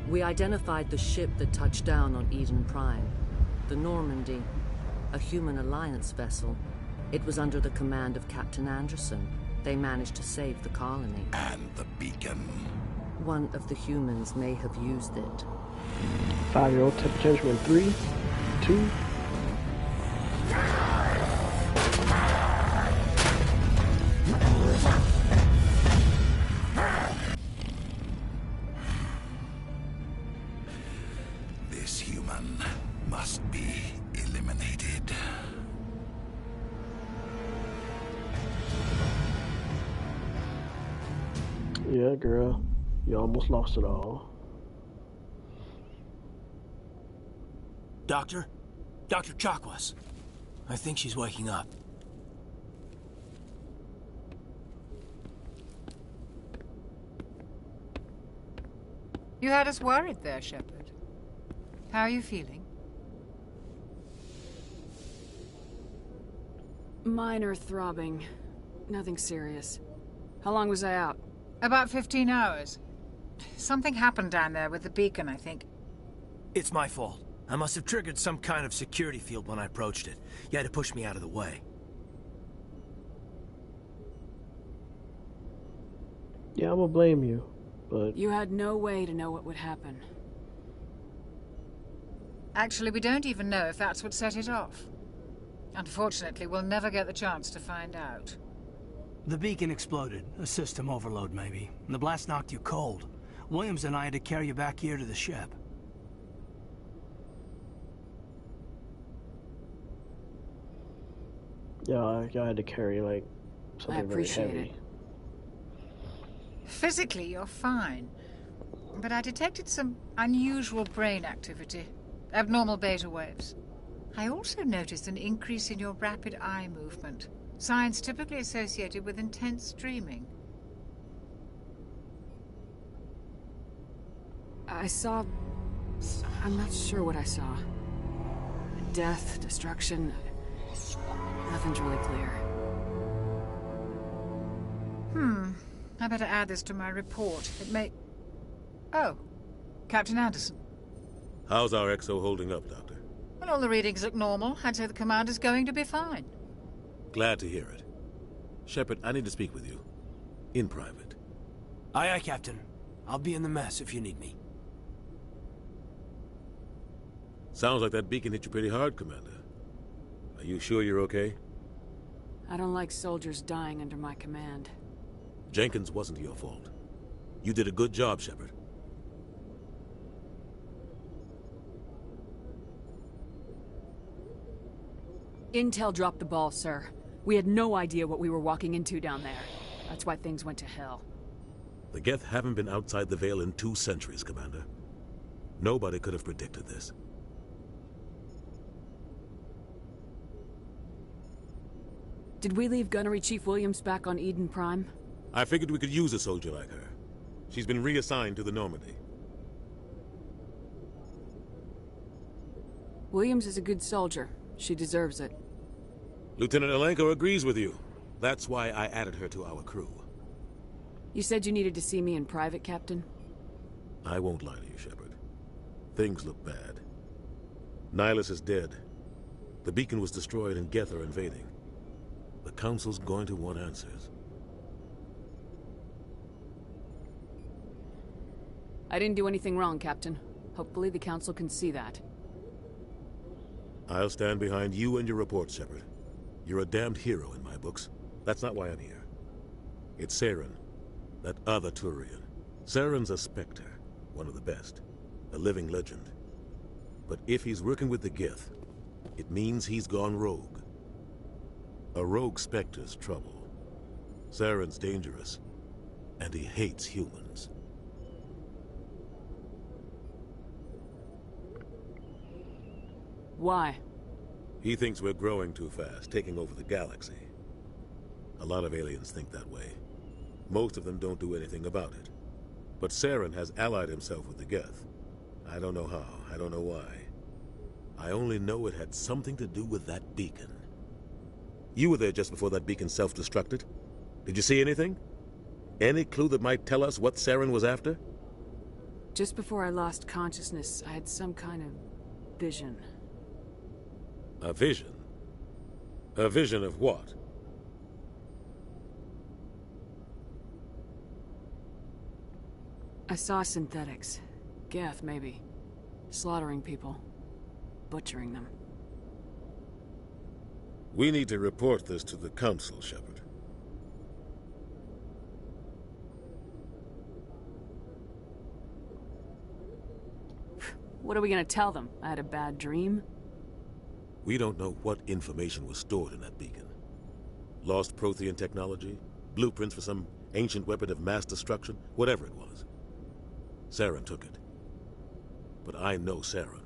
We identified the ship that touched down on Eden Prime. The Normandy. A human alliance vessel. It was under the command of Captain Anderson. They managed to save the colony. And the beacon. One of the humans may have used it. 5-year-old temperature in 3, 2. This human must be eliminated. Yeah, girl. You almost lost it all. Doctor? Dr. Chakwas. I think she's waking up. You had us worried there, Shepard. How are you feeling? Minor throbbing. Nothing serious. How long was I out? About 15 hours. Something happened down there with the beacon, I think. It's my fault. I must have triggered some kind of security field when I approached it. You had to push me out of the way. Yeah, I'm gonna blame you, but... You had no way to know what would happen. Actually, we don't even know if that's what set it off. Unfortunately, we'll never get the chance to find out. The beacon exploded. A system overload, maybe. And the blast knocked you cold. Williams and I had to carry you back here to the ship. Yeah, I had to carry, like, something very heavy. Physically, you're fine. But I detected some unusual brain activity. Abnormal beta waves. I also noticed an increase in your rapid eye movement. Signs typically associated with intense dreaming. I saw... I'm not sure what I saw. Death, destruction... Nothing's really clear. I better add this to my report. It may... Oh. Captain Anderson. How's our XO holding up, Doctor? Well, all the readings look normal. I'd say the commander's going to be fine. Glad to hear it. Shepard, I need to speak with you. In private. Aye, aye, Captain. I'll be in the mess if you need me. Sounds like that beacon hit you pretty hard, Commander. Are you sure you're okay? I don't like soldiers dying under my command. Jenkins wasn't your fault. You did a good job, Shepard. Intel dropped the ball, sir. We had no idea what we were walking into down there. That's why things went to hell. The Geth haven't been outside the Veil in 2 centuries, Commander. Nobody could have predicted this. Did we leave Gunnery Chief Williams back on Eden Prime? I figured we could use a soldier like her. She's been reassigned to the Normandy. Williams is a good soldier. She deserves it. Lieutenant Alenko agrees with you. That's why I added her to our crew. You said you needed to see me in private, Captain? I won't lie to you, Shepard. Things look bad. Nihilus is dead. The beacon was destroyed and Geth are invading. The Council's going to want answers. I didn't do anything wrong, Captain. Hopefully the Council can see that. I'll stand behind you and your report, Shepard. You're a damned hero in my books. That's not why I'm here. It's Saren, that other Turian. Saren's a Spectre, one of the best, a living legend. But if he's working with the Geth, it means he's gone rogue. A rogue Spectre's trouble. Saren's dangerous, and he hates humans. Why? He thinks we're growing too fast, taking over the galaxy. A lot of aliens think that way. Most of them don't do anything about it. But Saren has allied himself with the Geth. I don't know how, I don't know why. I only know it had something to do with that beacon. You were there just before that beacon self-destructed. Did you see anything? Any clue that might tell us what Saren was after? Just before I lost consciousness, I had some kind of vision. A vision? A vision of what? I saw synthetics. Geth, maybe. Slaughtering people. Butchering them. We need to report this to the Council, Shepard. What are we gonna tell them? I had a bad dream? We don't know what information was stored in that beacon. Lost Prothean technology? Blueprints for some ancient weapon of mass destruction? Whatever it was. Saren took it. But I know Saren.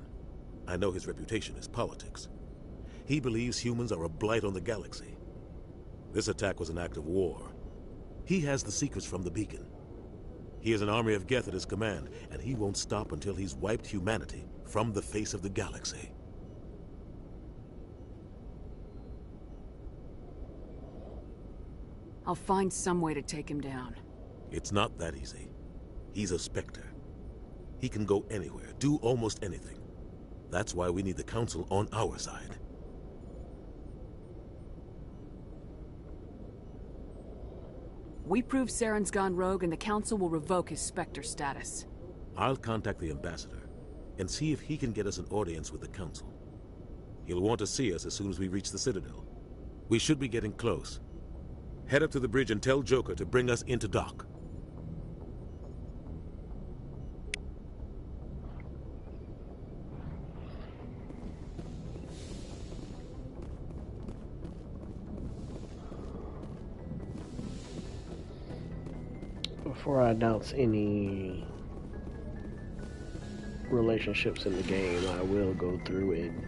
I know his reputation is politics. He believes humans are a blight on the galaxy. This attack was an act of war. He has the secrets from the beacon. He has an army of Geth at his command, and he won't stop until he's wiped humanity from the face of the galaxy. I'll find some way to take him down. It's not that easy. He's a Spectre. He can go anywhere, do almost anything. That's why we need the Council on our side. We prove Saren's gone rogue and the Council will revoke his Spectre status. I'll contact the Ambassador and see if he can get us an audience with the Council. He'll want to see us as soon as we reach the Citadel. We should be getting close. Head up to the bridge and tell Joker to bring us into dock. Before I announce any relationships in the game, I will go through and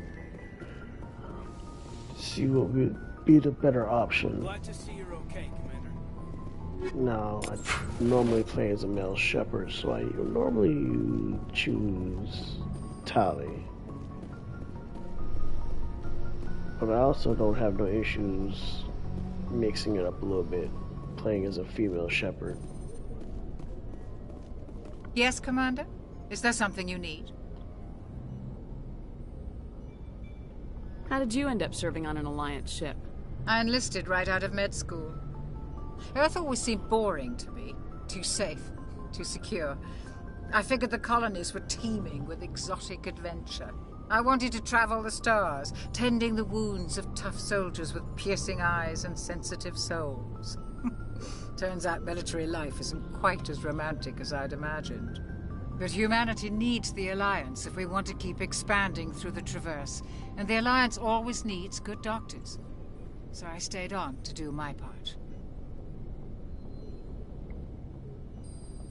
see what would be the better option. Glad to see you're okay, Commander. Now, I normally play as a male Shepard, so I normally choose Tali. But I also don't have no issues mixing it up a little bit, playing as a female Shepard. Yes, Commander? Is there something you need? How did you end up serving on an Alliance ship? I enlisted right out of med school. Earth always seemed boring to me. Too safe, too secure. I figured the colonies were teeming with exotic adventure. I wanted to travel the stars, tending the wounds of tough soldiers with piercing eyes and sensitive souls. Turns out military life isn't quite as romantic as I'd imagined. But humanity needs the Alliance if we want to keep expanding through the Traverse, and the Alliance always needs good doctors. So I stayed on to do my part.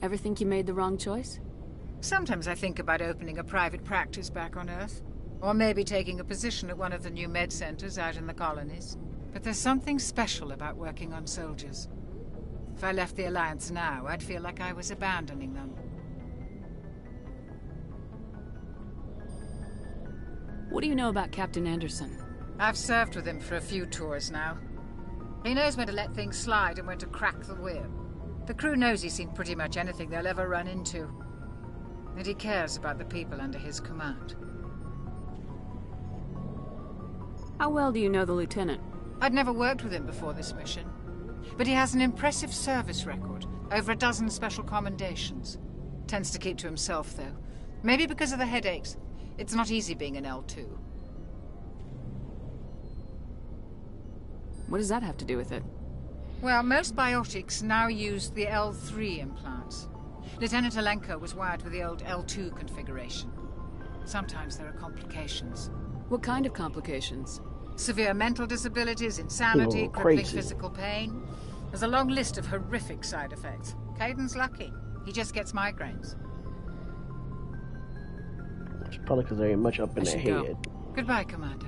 Ever think you made the wrong choice? Sometimes I think about opening a private practice back on Earth, or maybe taking a position at one of the new med centers out in the colonies. But there's something special about working on soldiers. If I left the Alliance now, I'd feel like I was abandoning them. What do you know about Captain Anderson? I've served with him for a few tours now. He knows when to let things slide and when to crack the whip. The crew knows he's seen pretty much anything they'll ever run into. And he cares about the people under his command. How well do you know the Lieutenant? I'd never worked with him before this mission. But he has an impressive service record. Over a dozen special commendations. Tends to keep to himself, though. Maybe because of the headaches. It's not easy being an L2. What does that have to do with it? Well, most biotics now use the L3 implants. Lieutenant Alenko was wired with the old L2 configuration. Sometimes there are complications. What kind of complications? Severe mental disabilities, insanity, Oh, crippling crazy. physical pain. There's a long list of horrific side effects. Caden's lucky. He just gets migraines. It's probably because there ain't much up in their head. Goodbye, Commander.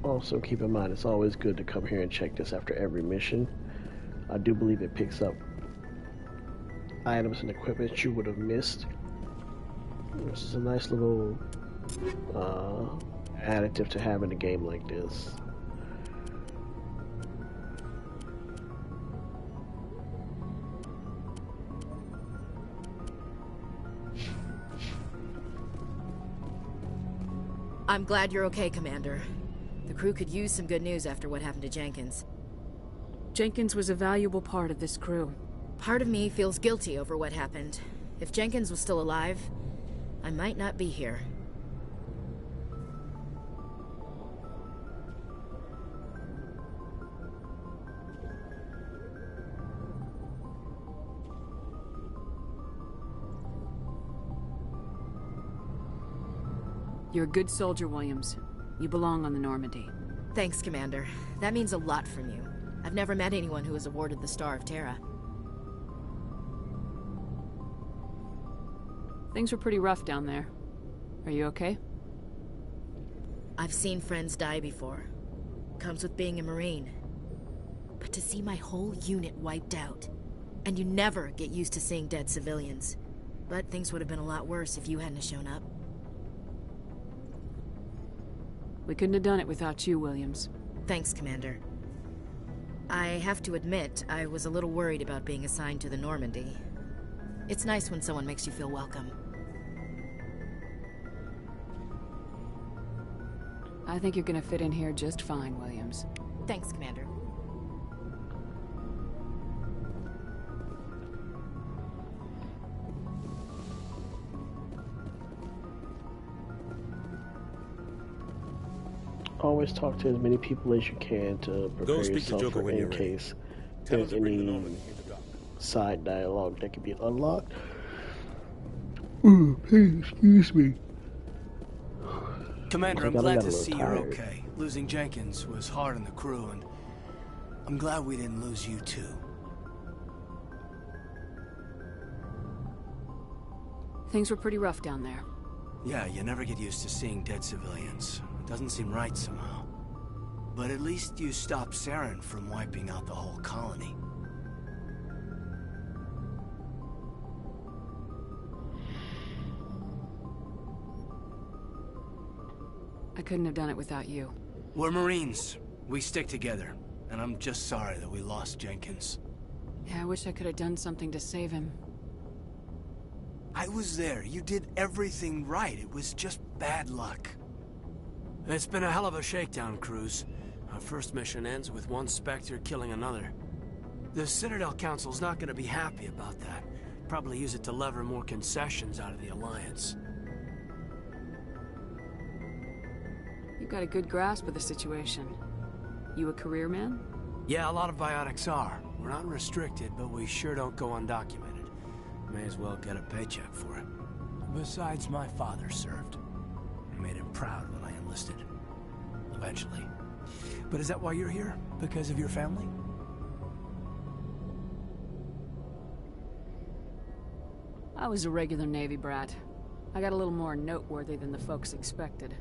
Also, keep in mind, it's always good to come here and check this after every mission. I do believe it picks up items and equipment you would have missed. This is a nice little additive to have in a game like this. I'm glad you're okay, Commander. The crew could use some good news after what happened to Jenkins. Jenkins was a valuable part of this crew. Part of me feels guilty over what happened. If Jenkins was still alive, I might not be here. You're a good soldier, Williams. You belong on the Normandy. Thanks, Commander. That means a lot from you. I've never met anyone who was awarded the Star of Terra. Things were pretty rough down there. Are you okay? I've seen friends die before. Comes with being a Marine. But to see my whole unit wiped out... And you never get used to seeing dead civilians. But things would have been a lot worse if you hadn't shown up. We couldn't have done it without you, Williams. Thanks, Commander. I have to admit, I was a little worried about being assigned to the Normandy. It's nice when someone makes you feel welcome. I think you're gonna fit in here just fine, Williams. Thanks, Commander. Always talk to as many people as you can to prepare Go speak to yourself Joker for when in you're ready. case Tell him there's to bring the any Normandy into dock. side dialogue that could be unlocked. Ooh, please, excuse me. Commander, I'm I glad got a to little see you're tired. okay. Losing Jenkins was hard on the crew, and I'm glad we didn't lose you too. Things were pretty rough down there. Yeah, you never get used to seeing dead civilians. It doesn't seem right somehow. But at least you stopped Saren from wiping out the whole colony. I couldn't have done it without you. We're Marines. We stick together. And I'm just sorry that we lost Jenkins. Yeah, I wish I could have done something to save him. I was there. You did everything right. It was just bad luck. It's been a hell of a shakedown, Cruz. Our first mission ends with one Spectre killing another. The Citadel Council's not gonna be happy about that. Probably use it to lever more concessions out of the Alliance. You've got a good grasp of the situation. You a career man? Yeah, a lot of biotics are. We're not restricted, but we sure don't go undocumented. May as well get a paycheck for it. Besides, my father served. I made him proud when I enlisted. Eventually. But is that why you're here? Because of your family? I was a regular Navy brat. I got a little more noteworthy than the folks expected.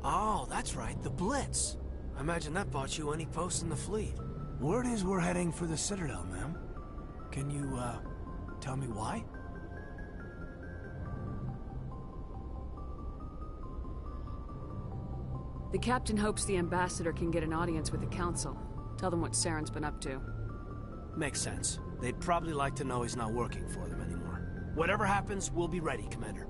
Oh, that's right, the Blitz. I imagine that bought you any post in the fleet. Word is we're heading for the Citadel, ma'am. Can you, tell me why? The captain hopes the ambassador can get an audience with the council. Tell them what Saren's been up to. Makes sense. They'd probably like to know he's not working for them anymore. Whatever happens, we'll be ready, Commander.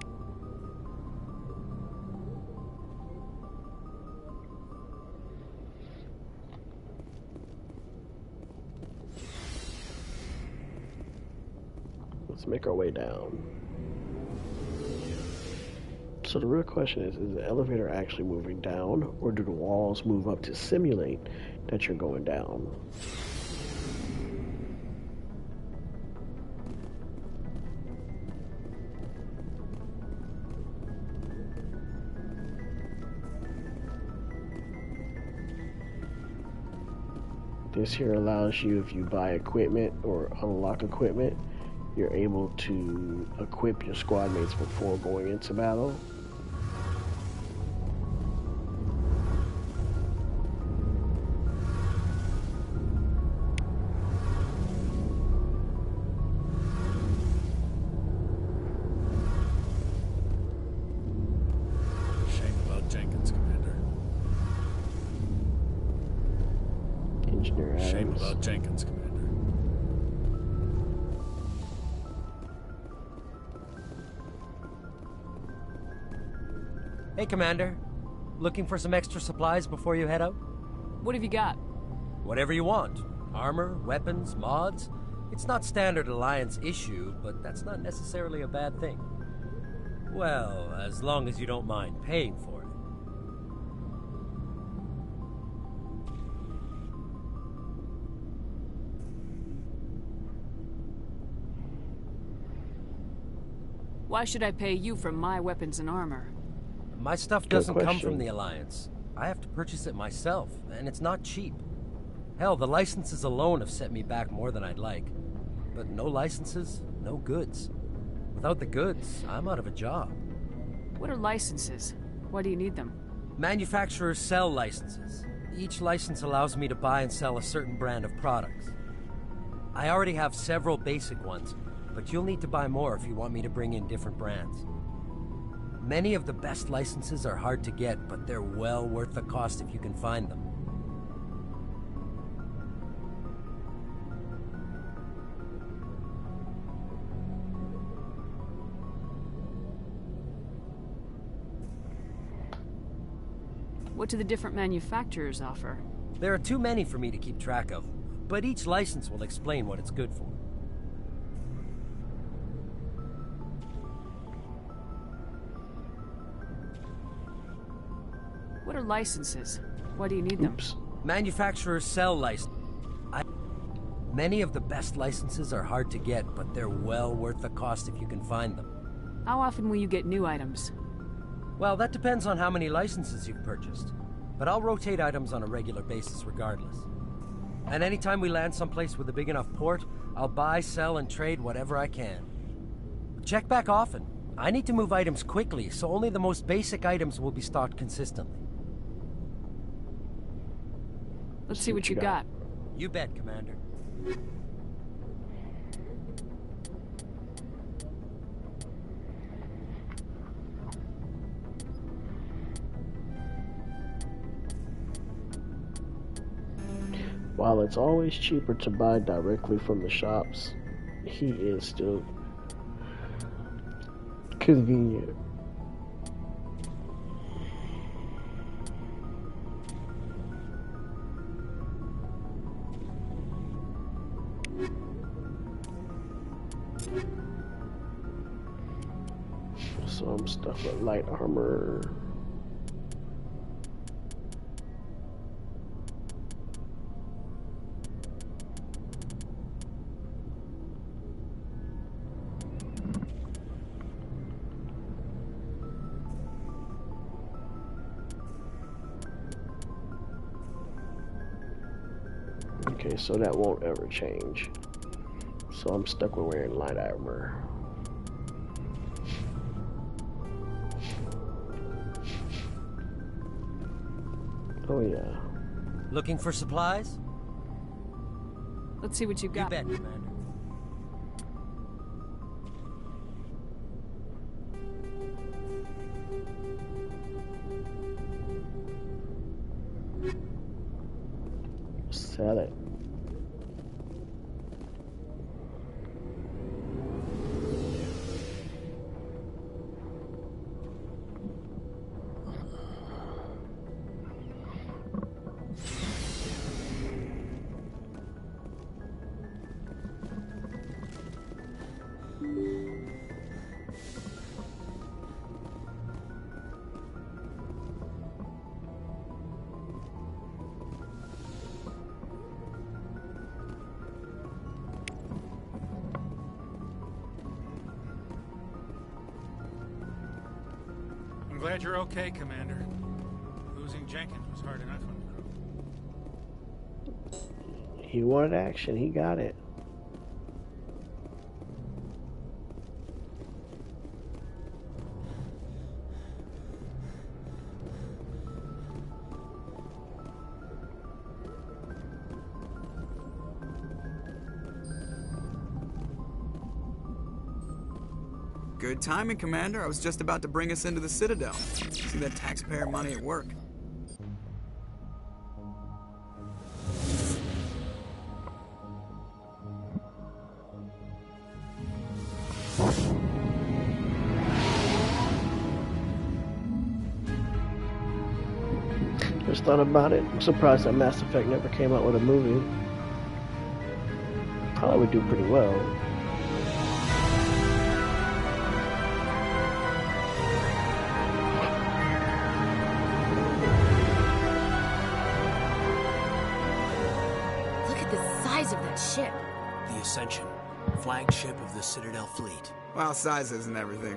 Let's make our way down. So the real question is the elevator actually moving down, or do the walls move up to simulate that you're going down? This here allows you, if you buy equipment or unlock equipment, you're able to equip your squad mates before going into battle. Shame about Jenkins, Commander. Engineer Adams. Shame about Jenkins, Commander. Hey, Commander. Looking for some extra supplies before you head out? What have you got? Whatever you want. Armor, weapons, mods. It's not standard Alliance issue, but that's not necessarily a bad thing. Well, as long as you don't mind paying for it. Why should I pay you for my weapons and armor? My stuff doesn't come from the Alliance. I have to purchase it myself, and it's not cheap. Hell, the licenses alone have set me back more than I'd like. But no licenses, no goods. Without the goods, I'm out of a job. What are licenses? Why do you need them? Manufacturers sell licenses. Each license allows me to buy and sell a certain brand of products. I already have several basic ones, but you'll need to buy more if you want me to bring in different brands. Many of the best licenses are hard to get, but they're well worth the cost if you can find them. What do the different manufacturers offer? There are too many for me to keep track of, but each license will explain what it's good for. What are licenses? Why do you need them? Manufacturers sell licenses. Many of the best licenses are hard to get, but they're well worth the cost if you can find them. How often will you get new items? Well, that depends on how many licenses you've purchased. But I'll rotate items on a regular basis regardless. And anytime we land someplace with a big enough port, I'll buy, sell, and trade whatever I can. Check back often. I need to move items quickly, so only the most basic items will be stocked consistently. Let's see what you got. You bet, Commander. While it's always cheaper to buy directly from the shops, he is still convenient. Some stuff like light armor. Okay, so that won't ever change. So I'm stuck with wearing light armor. Oh yeah. Looking for supplies? Let's see what you've got. You bet, Commander. Sell it. I'm glad you're okay, Commander. Losing Jenkins was hard enough on you. He wanted action. He got it. Good timing, Commander. I was just about to bring us into the Citadel. See that taxpayer money at work. Just thought about it. I'm surprised that Mass Effect never came out with a movie. Probably would do pretty well. Ship. The Ascension, flagship of the Citadel fleet. Well, size isn't everything.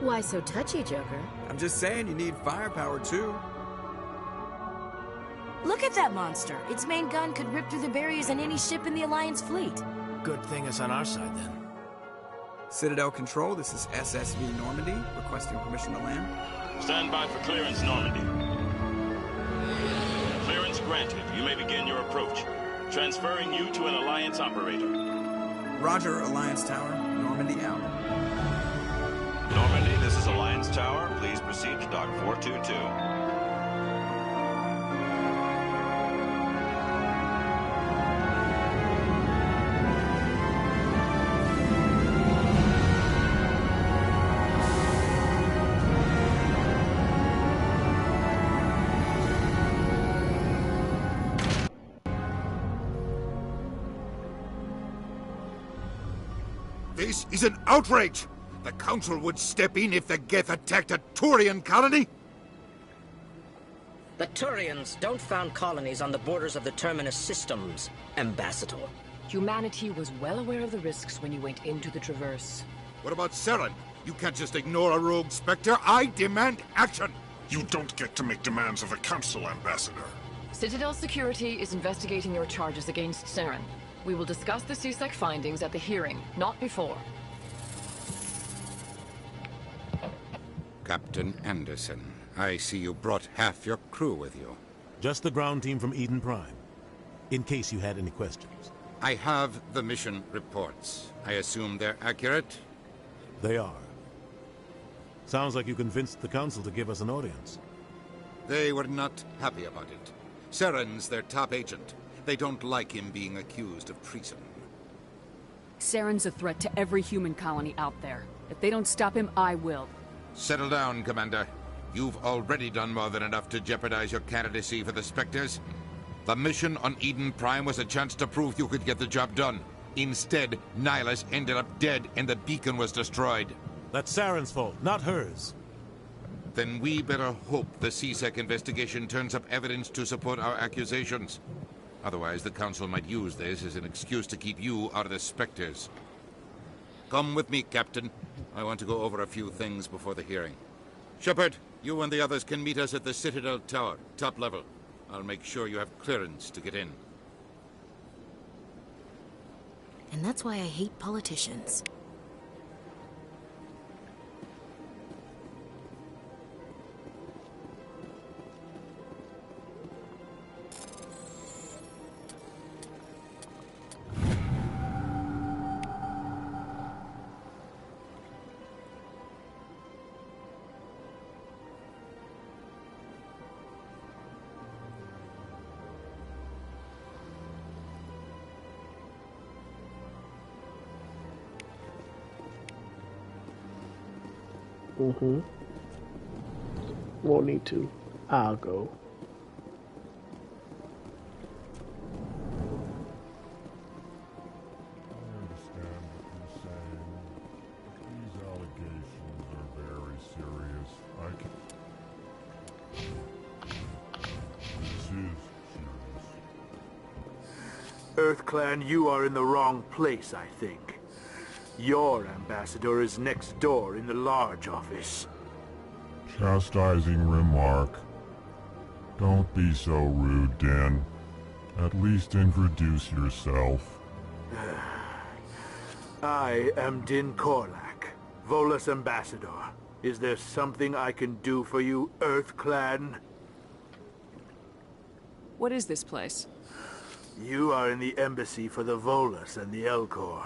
Why so touchy, Joker? I'm just saying you need firepower, too. Look at that monster. Its main gun could rip through the barriers in any ship in the Alliance fleet. Good thing it's on our side, then. Citadel Control, this is SSV Normandy, requesting permission to land. Stand by for clearance, Normandy. Clearance granted. You may begin your approach. Transferring you to an Alliance operator. Roger, Alliance Tower. Normandy out. Normandy, this is Alliance Tower. Please proceed to Dock 422. This is an outrage! The Council would step in if the Geth attacked a Turian colony? The Turians don't found colonies on the borders of the Terminus systems, Ambassador. Humanity was well aware of the risks when you went into the Traverse. What about Saren? You can't just ignore a rogue Spectre. I demand action! You don't get to make demands of the Council, Ambassador. Citadel Security is investigating your charges against Saren. We will discuss the CSEC findings at the hearing, not before. Captain Anderson, I see you brought half your crew with you. Just the ground team from Eden Prime, in case you had any questions. I have the mission reports. I assume they're accurate? They are. Sounds like you convinced the Council to give us an audience. They were not happy about it. Saren's their top agent. They don't like him being accused of treason. Saren's a threat to every human colony out there. If they don't stop him, I will. Settle down, Commander. You've already done more than enough to jeopardize your candidacy for the Spectres. The mission on Eden Prime was a chance to prove you could get the job done. Instead, Nihilus ended up dead and the beacon was destroyed. That's Saren's fault, not hers. Then we better hope the CSEC investigation turns up evidence to support our accusations. Otherwise, the Council might use this as an excuse to keep you out of the Spectres. Come with me, Captain. I want to go over a few things before the hearing. Shepard, you and the others can meet us at the Citadel Tower, top level. I'll make sure you have clearance to get in. And that's why I hate politicians. Won't need to. I'll go. I understand what you're saying. These allegations are very serious. This is serious. EarthClan, you are in the wrong place, I think. Your ambassador is next door in the large office. Chastising remark. Don't be so rude, Din. At least introduce yourself. I am Din Korlak, Volus ambassador. Is there something I can do for you, EarthClan? What is this place? You are in the embassy for the Volus and the Elcor.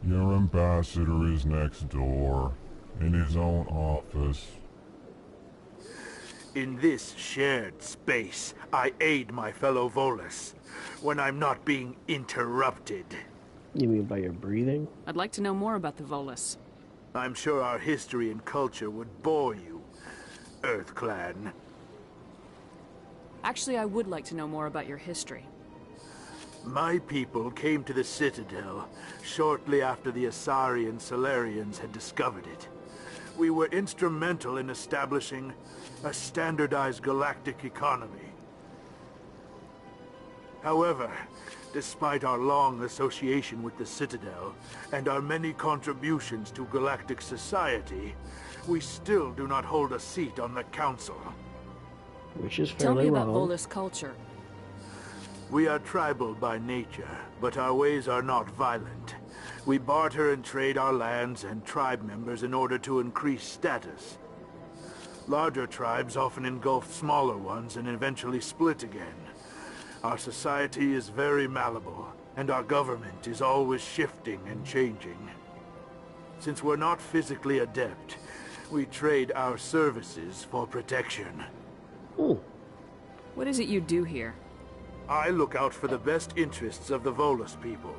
Your ambassador is next door, in his own office. In this shared space, I aid my fellow Volus when I'm not being interrupted. You mean by your breathing? I'd like to know more about the Volus. I'm sure our history and culture would bore you, EarthClan. Actually, I would like to know more about your history. My people came to the Citadel shortly after the Asari and Salarians had discovered it. We were instrumental in establishing a standardized galactic economy. However, despite our long association with the Citadel and our many contributions to galactic society, we still do not hold a seat on the Council. Which is Tell fairly me about wrong. Volus culture. We are tribal by nature, but our ways are not violent. We barter and trade our lands and tribe members in order to increase status. Larger tribes often engulf smaller ones and eventually split again. Our society is very malleable, and our government is always shifting and changing. Since we're not physically adept, we trade our services for protection. What is it you do here? I look out for the best interests of the Volus people.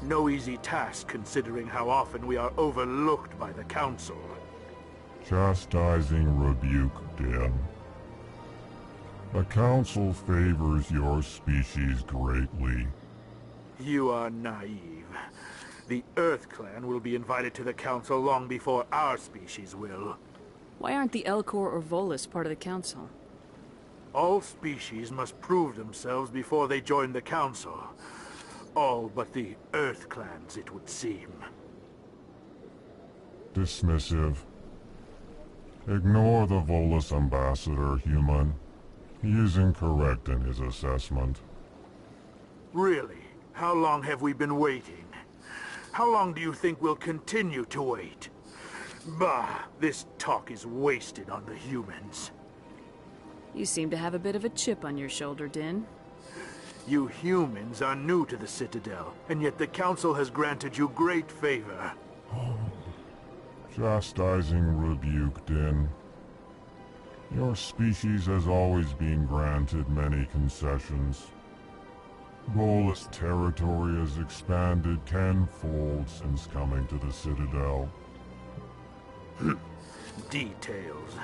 No easy task considering how often we are overlooked by the Council. Chastising rebuke, Din. The Council favors your species greatly. You are naive. The EarthClan will be invited to the Council long before our species will. Why aren't the Elcor or Volus part of the Council? All species must prove themselves before they join the Council. All but the EarthClans, it would seem. Dismissive. Ignore the Volus ambassador, human. He is incorrect in his assessment. Really? How long have we been waiting? How long do you think we'll continue to wait? Bah, this talk is wasted on the humans. You seem to have a bit of a chip on your shoulder, Din. You humans are new to the Citadel, and yet the Council has granted you great favor. Chastising rebuke, Din. Your species has always been granted many concessions. Volus territory has expanded tenfold since coming to the Citadel. Details.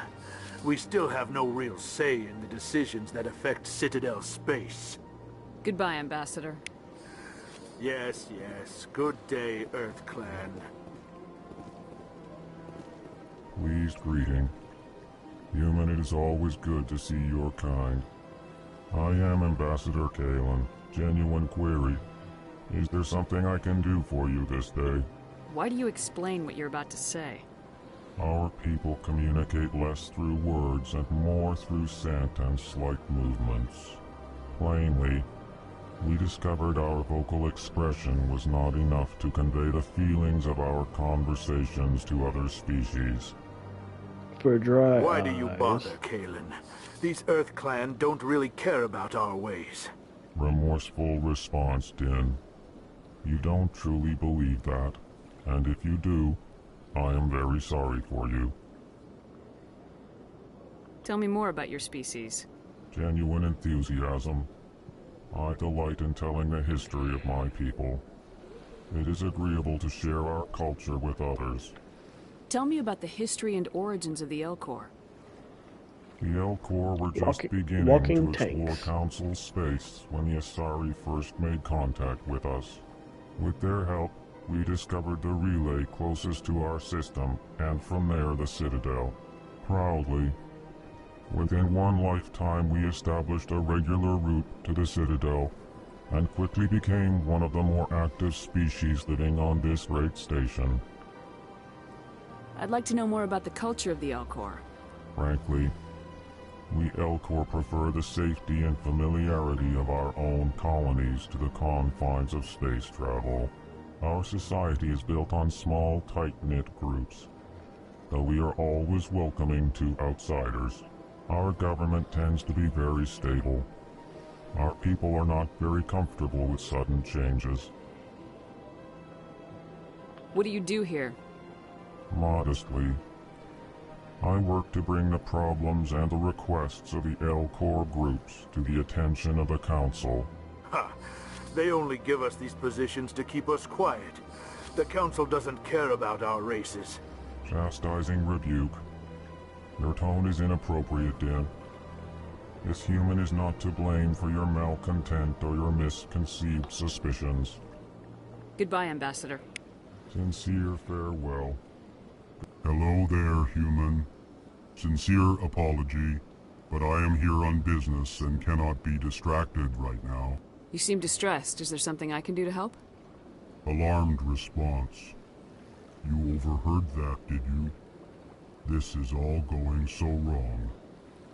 We still have no real say in the decisions that affect Citadel space. Goodbye, Ambassador. Yes, yes. Good day, EarthClan. Pleased greeting. Human, it is always good to see your kind. I am Ambassador Kalen. Genuine query. Is there something I can do for you this day? Why do you explain what you're about to say? Our people communicate less through words and more through scent and slight movements. Plainly, we discovered our vocal expression was not enough to convey the feelings of our conversations to other species. For dry Why do you eyes. bother, Kalen? These Earth Clan don't really care about our ways. Remorseful response, Din. You don't truly believe that, and if you do, I am very sorry for you. Tell me more about your species. Genuine enthusiasm. I delight in telling the history of my people. It is agreeable to share our culture with others. Tell me about the history and origins of the Elcor. The Elcor were just beginning to explore Council space when the Asari first made contact with us. With their help, we discovered the relay closest to our system, and from there the Citadel. Proudly, within one lifetime we established a regular route to the Citadel, and quickly became one of the more active species living on this great station. I'd like to know more about the culture of the Elcor. Frankly, we Elcor prefer the safety and familiarity of our own colonies to the confines of space travel. Our society is built on small, tight-knit groups, though we are always welcoming to outsiders. Our government tends to be very stable. Our people are not very comfortable with sudden changes. What do you do here? Modestly, I work to bring the problems and the requests of the Elcor groups to the attention of the Council. Ha! They only give us these positions to keep us quiet. The Council doesn't care about our races. Chastising rebuke. Your tone is inappropriate, Din. This human is not to blame for your malcontent or your misconceived suspicions. Goodbye, Ambassador. Sincere farewell. Hello there, human. Sincere apology, but I am here on business and cannot be distracted right now. You seem distressed. Is there something I can do to help? Alarmed response. You overheard that, did you? This is all going so wrong,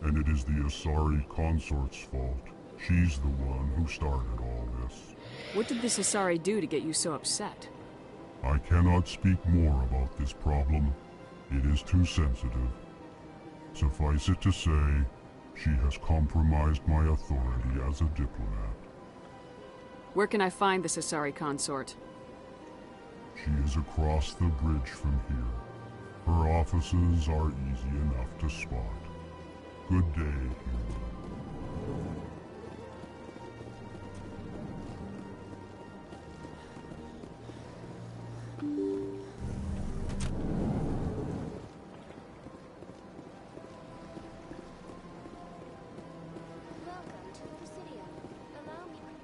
and it is the Asari consort's fault. She's the one who started all this. What did this Asari do to get you so upset? I cannot speak more about this problem. It is too sensitive. Suffice it to say, she has compromised my authority as a diplomat. Where can I find this Asari consort? She is across the bridge from here. Her offices are easy enough to spot. Good day, human.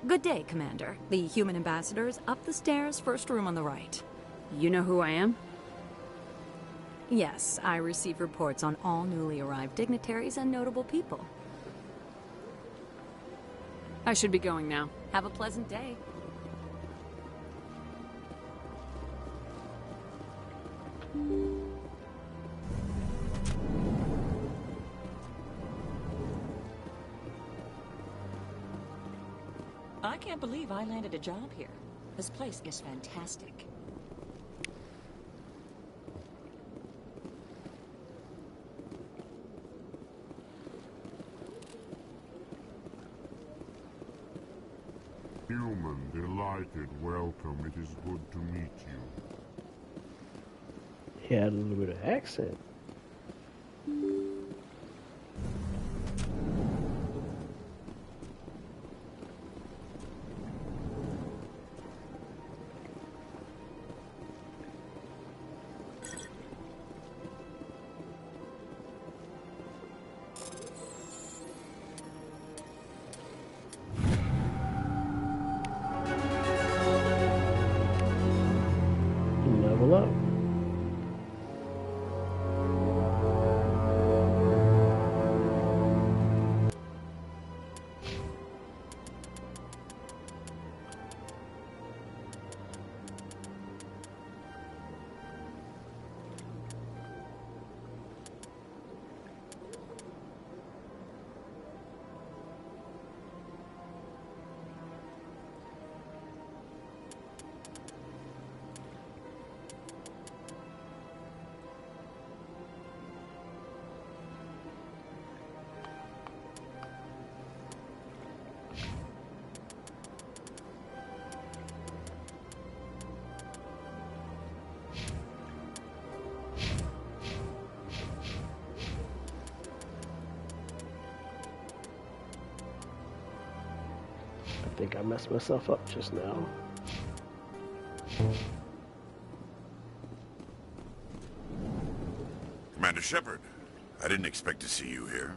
Good day, Commander. The human ambassador is up the stairs, first room on the right. You know who I am? Yes, I receive reports on all newly arrived dignitaries and notable people. I should be going now. Have a pleasant day. I can't believe I landed a job here. This place is fantastic. Human, delighted, welcome. It is good to meet you. He had a little bit of accent. Level up. I think I messed myself up just now. Commander Shepard, I didn't expect to see you here.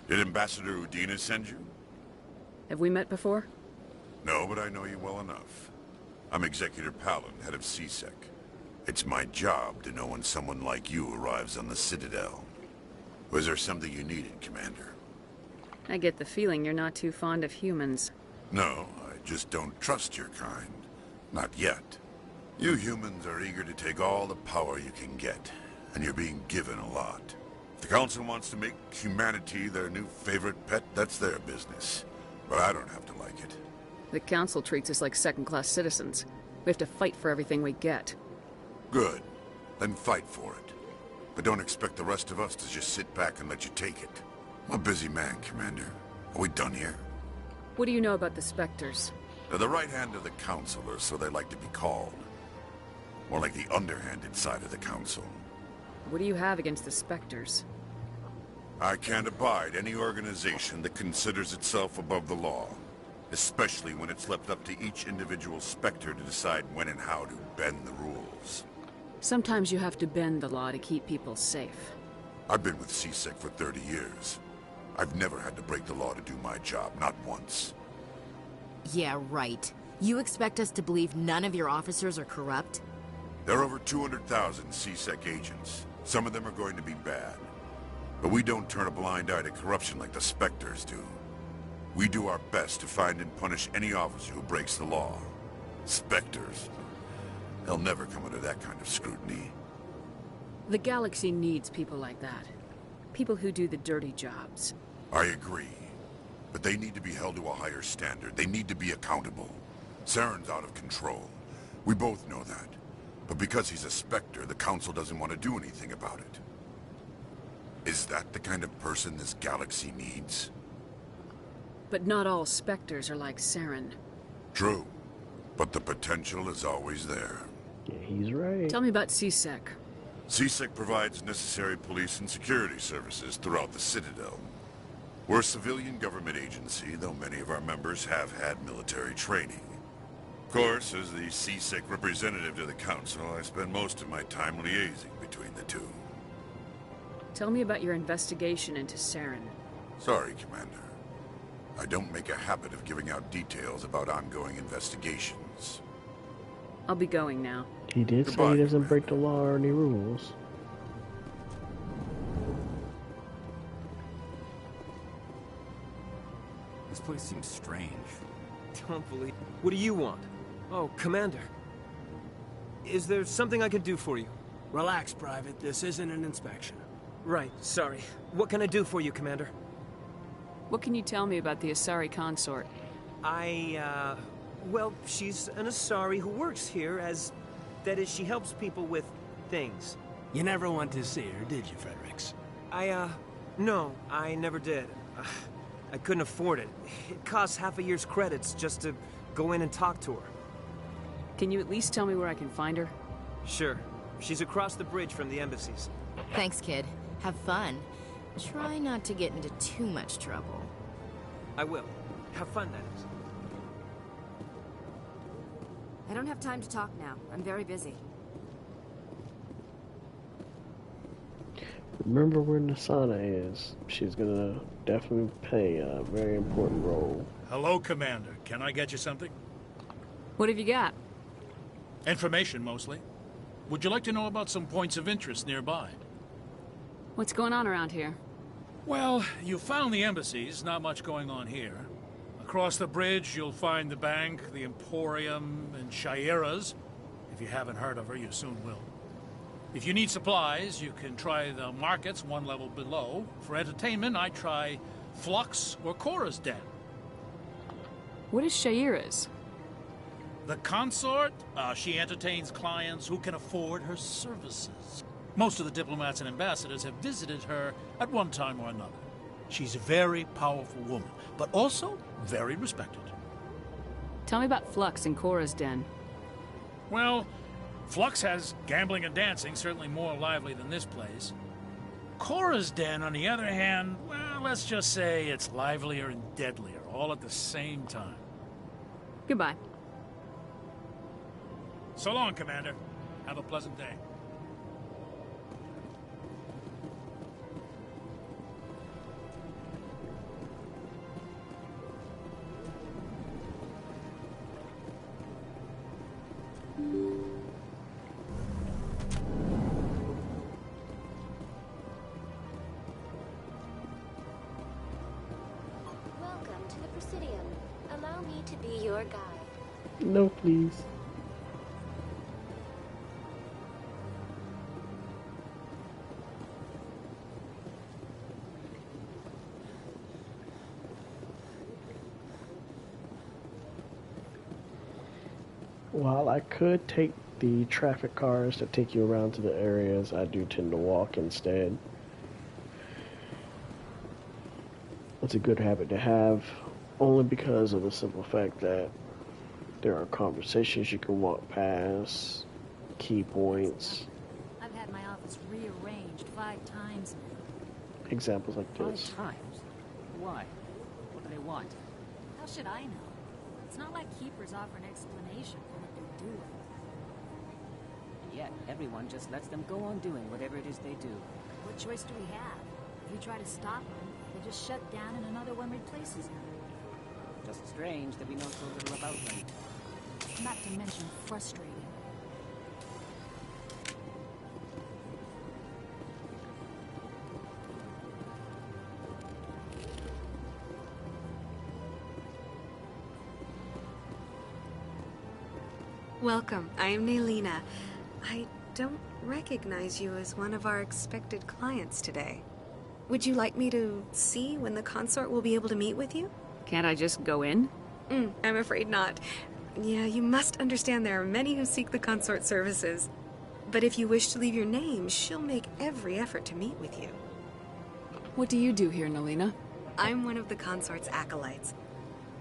Did Ambassador Udina send you? Have we met before? No, but I know you well enough. I'm Executor Palin, head of CSEC. It's my job to know when someone like you arrives on the Citadel. Was there something you needed, Commander? I get the feeling you're not too fond of humans. No, I just don't trust your kind. Not yet. You humans are eager to take all the power you can get, and you're being given a lot. If the Council wants to make humanity their new favorite pet, that's their business. But I don't have to like it. The Council treats us like second-class citizens. We have to fight for everything we get. Good. Then fight for it. But don't expect the rest of us to just sit back and let you take it. I'm a busy man, Commander. Are we done here? What do you know about the Spectres? They're the right hand of the Council, or so they like to be called. More like the underhanded side of the Council. What do you have against the Spectres? I can't abide any organization that considers itself above the law. Especially when it's left up to each individual Spectre to decide when and how to bend the rules. Sometimes you have to bend the law to keep people safe. I've been with CSEC for 30 years. I've never had to break the law to do my job, not once. Yeah, right. You expect us to believe none of your officers are corrupt? There are over 200,000 CSEC agents. Some of them are going to be bad. But we don't turn a blind eye to corruption like the Spectres do. We do our best to find and punish any officer who breaks the law. Spectres. They'll never come under that kind of scrutiny. The galaxy needs people like that. People who do the dirty jobs. I agree. But they need to be held to a higher standard. They need to be accountable. Saren's out of control. We both know that. But because he's a Spectre, the Council doesn't want to do anything about it. Is that the kind of person this galaxy needs? But not all Spectres are like Saren. True. But the potential is always there. Yeah, he's right. Tell me about CSEC. CSEC provides necessary police and security services throughout the Citadel. We're a civilian government agency, though many of our members have had military training. Of course, as the CSEC representative to the Council, I spend most of my time liaising between the two. Tell me about your investigation into Saren. Sorry, Commander. I don't make a habit of giving out details about ongoing investigations. I'll be going now. He did say he doesn't break the law or any rules. This place seems strange. Don't believe... What do you want? Oh, Commander. Is there something I can do for you? Relax, Private. This isn't an inspection. Right, sorry. What can I do for you, Commander? What can you tell me about the Asari consort? Well, she's an Asari who works here as... That is, she helps people with things. You never went to see her, did you, Fredericks? No, I never did. I couldn't afford it. It costs half a year's credits just to go in and talk to her. Can you at least tell me where I can find her? Sure. She's across the bridge from the embassies. Thanks, kid. Have fun. Try not to get into too much trouble. I will. Have fun, that is. I don't have time to talk now. I'm very busy. Remember where Nasana is. She's gonna definitely play a very important role. Hello, Commander. Can I get you something? What have you got? Information, mostly. Would you like to know about some points of interest nearby? What's going on around here? Well, you found the embassies. Not much going on here. Across the bridge, you'll find the bank, the Emporium, and Shaira's. If you haven't heard of her, you soon will. If you need supplies, you can try the markets one level below. For entertainment, I try Flux or Cora's Den. What is Shaira's? The consort, she entertains clients who can afford her services. Most of the diplomats and ambassadors have visited her at one time or another. She's a very powerful woman, but also very respected. Tell me about Flux and Cora's Den. Well, Flux has gambling and dancing, certainly more lively than this place. Cora's Den, on the other hand, well, let's just say it's livelier and deadlier, all at the same time. Goodbye. So long, Commander. Have a pleasant day. Welcome to the Presidium. Allow me to be your guide. No, please. While I could take the traffic cars that take you around to the areas, I do tend to walk instead. It's a good habit to have, only because of the simple fact that there are conversations you can walk past, key points, I've had my office rearranged 5 times now. examples like this. 5 times? Why? What do they want? How should I know? It's not like Keepers offer an explanation for what they're doing. And yet, everyone just lets them go on doing whatever it is they do. What choice do we have? If we try to stop them, they just shut down and another one replaces them. Just strange that we know so little about them. Not to mention frustrating. Welcome. I am Nelina. I don't recognize you as one of our expected clients today. Would you like me to see when the consort will be able to meet with you? Can't I just go in? I'm afraid not. Yeah, you must understand there are many who seek the consort services. But if you wish to leave your name, she'll make every effort to meet with you. What do you do here, Nelina? I'm one of the consort's acolytes.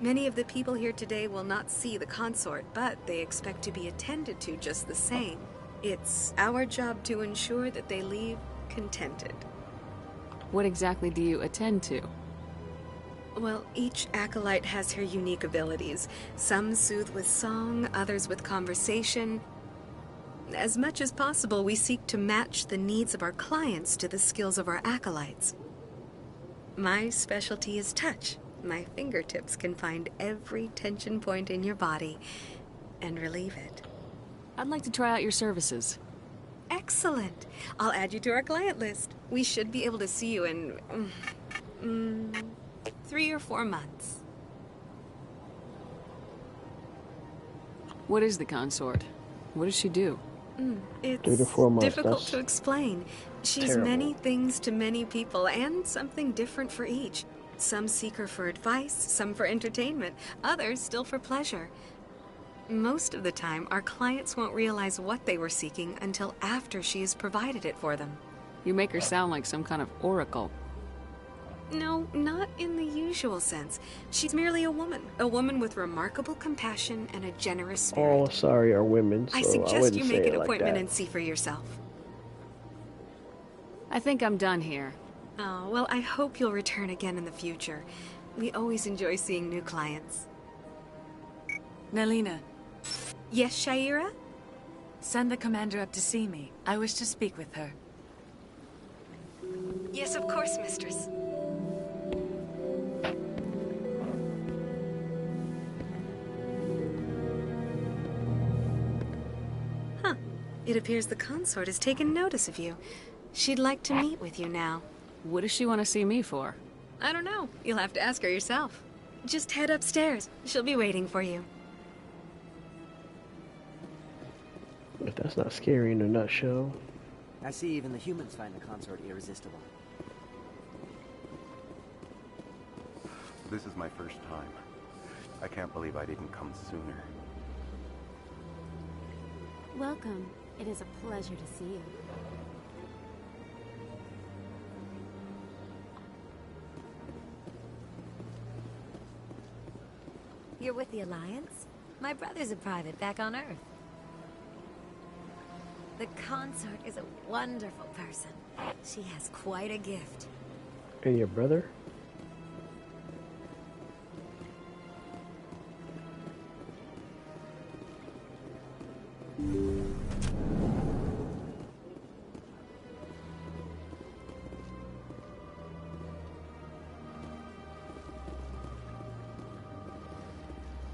Many of the people here today will not see the consort, but they expect to be attended to just the same. It's our job to ensure that they leave contented. What exactly do you attend to? Well, each acolyte has her unique abilities. Some soothe with song, others with conversation. As much as possible, we seek to match the needs of our clients to the skills of our acolytes. My specialty is touch. My fingertips can find every tension point in your body and relieve it. I'd like to try out your services. Excellent. I'll add you to our client list. We should be able to see you in 3 or 4 months. What is the consort? What does she do? It's 3 to 4 months. difficult That's to explain. She's terrible. many things to many people, and something different for each. Some seek her for advice, some for entertainment, others still for pleasure. Most of the time, our clients won't realize what they were seeking until after she has provided it for them. You make her sound like some kind of oracle. No, not in the usual sense. She's merely a woman with remarkable compassion and a generous spirit. All sorry are women, so I I suggest wouldn't you say make it an like appointment that. and see for yourself. I think I'm done here. Oh, well, I hope you'll return again in the future. We always enjoy seeing new clients. Nelina. Yes, Shaira? Send the commander up to see me. I wish to speak with her. Yes, of course, mistress. Huh. It appears the consort has taken notice of you. She'd like to meet with you now. What does she want to see me for? I don't know. You'll have to ask her yourself. Just head upstairs. She'll be waiting for you. If that's not scary in a nutshell. I see even the humans find the consort irresistible. This is my first time. I can't believe I didn't come sooner. Welcome. It is a pleasure to see you. You're with the Alliance? My brother's a private back on Earth. The consort is a wonderful person. She has quite a gift. And your brother?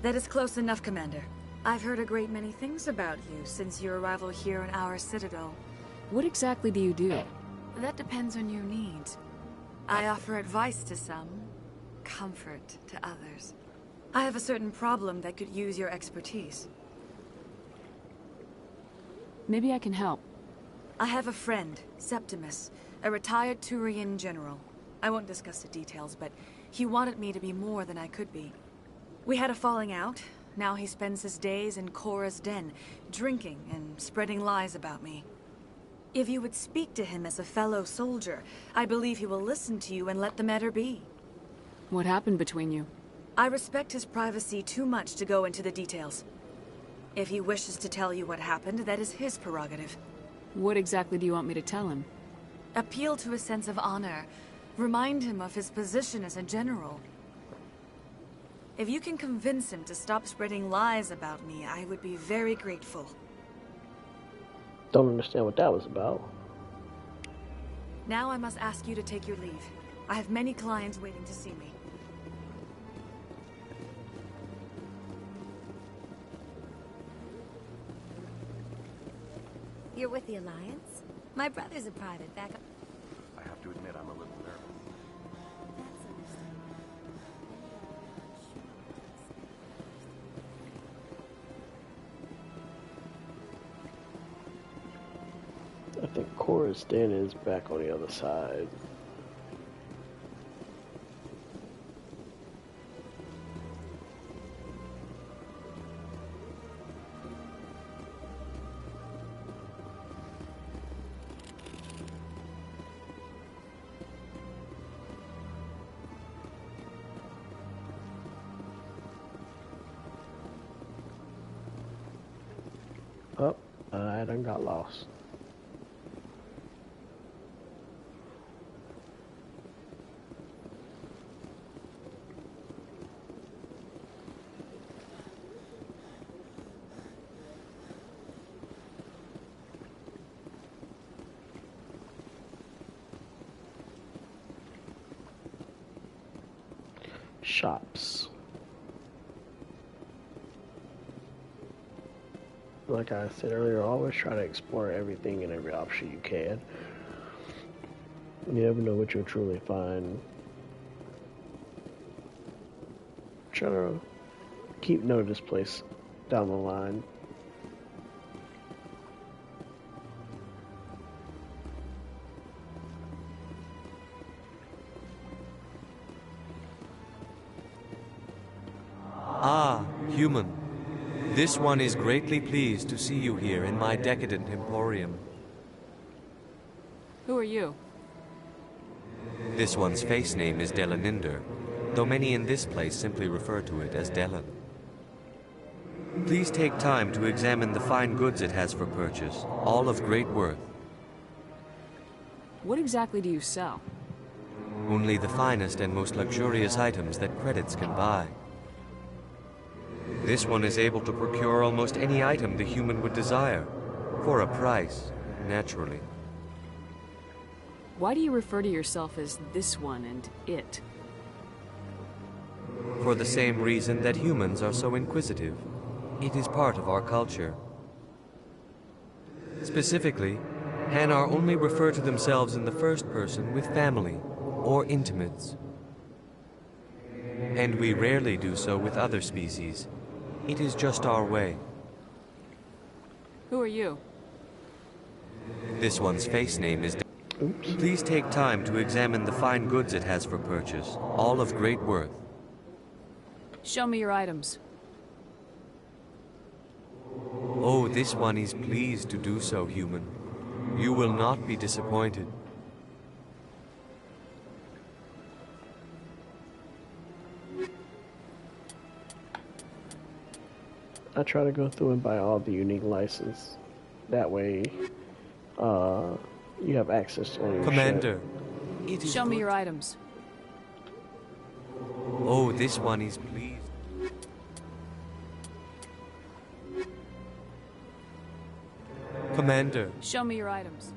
That is close enough, Commander. I've heard a great many things about you since your arrival here in our citadel. What exactly do you do? That depends on your needs. I offer advice to some, comfort to others. I have a certain problem that could use your expertise. Maybe I can help. I have a friend, Septimus, a retired Turian general. I won't discuss the details, but he wanted me to be more than I could be. We had a falling out. Now he spends his days in Korra's den, drinking and spreading lies about me. If you would speak to him as a fellow soldier, I believe he will listen to you and let the matter be. What happened between you? I respect his privacy too much to go into the details. If he wishes to tell you what happened, that is his prerogative. What exactly do you want me to tell him? Appeal to his sense of honor. Remind him of his position as a general. If you can convince him to stop spreading lies about me, I would be very grateful. Don't understand what that was about. Now I must ask you to take your leave. I have many clients waiting to see me. You're with the Alliance? My brother's a private back up. I have to admit, I'm a little nervous. I think Korra's den is back on the other side. Oh, I done got lost. Shops. Like I said earlier, always try to explore everything and every option you can. You never know what you'll truly find. Try to keep note of this place down the line. Ah, human. This one is greatly pleased to see you here in my decadent emporium. Who are you? This one's face name is Delaninder, though many in this place simply refer to it as Delan. Please take time to examine the fine goods it has for purchase, all of great worth. What exactly do you sell? Only the finest and most luxurious items that credits can buy. This one is able to procure almost any item the human would desire, for a price, naturally. Why do you refer to yourself as this one and it? For the same reason that humans are so inquisitive. It is part of our culture. Specifically, Hanar only refer to themselves in the first person with family or intimates. And we rarely do so with other species. It is just our way. Who are you? This one's face name is... Oops. Please take time to examine the fine goods it has for purchase, all of great worth. Show me your items. Oh, this one is pleased to do so, human. You will not be disappointed. I try to go through and buy all the unique license. That way, you have access to all your Commander, shit. Show me your items. Oh, this one is pleased. Commander. Show me your items.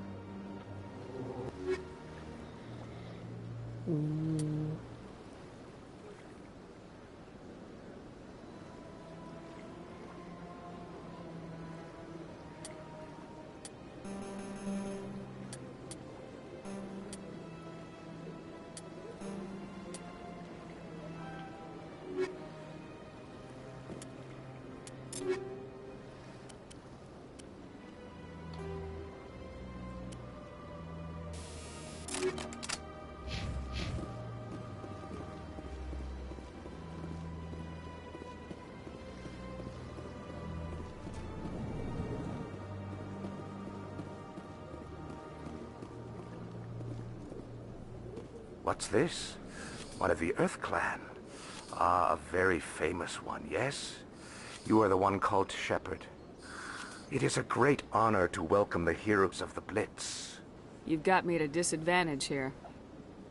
What's this? One of the Earth Clan. Ah, a very famous one, yes? You are the one called Shepard. It is a great honor to welcome the heroes of the Blitz. You've got me at a disadvantage here.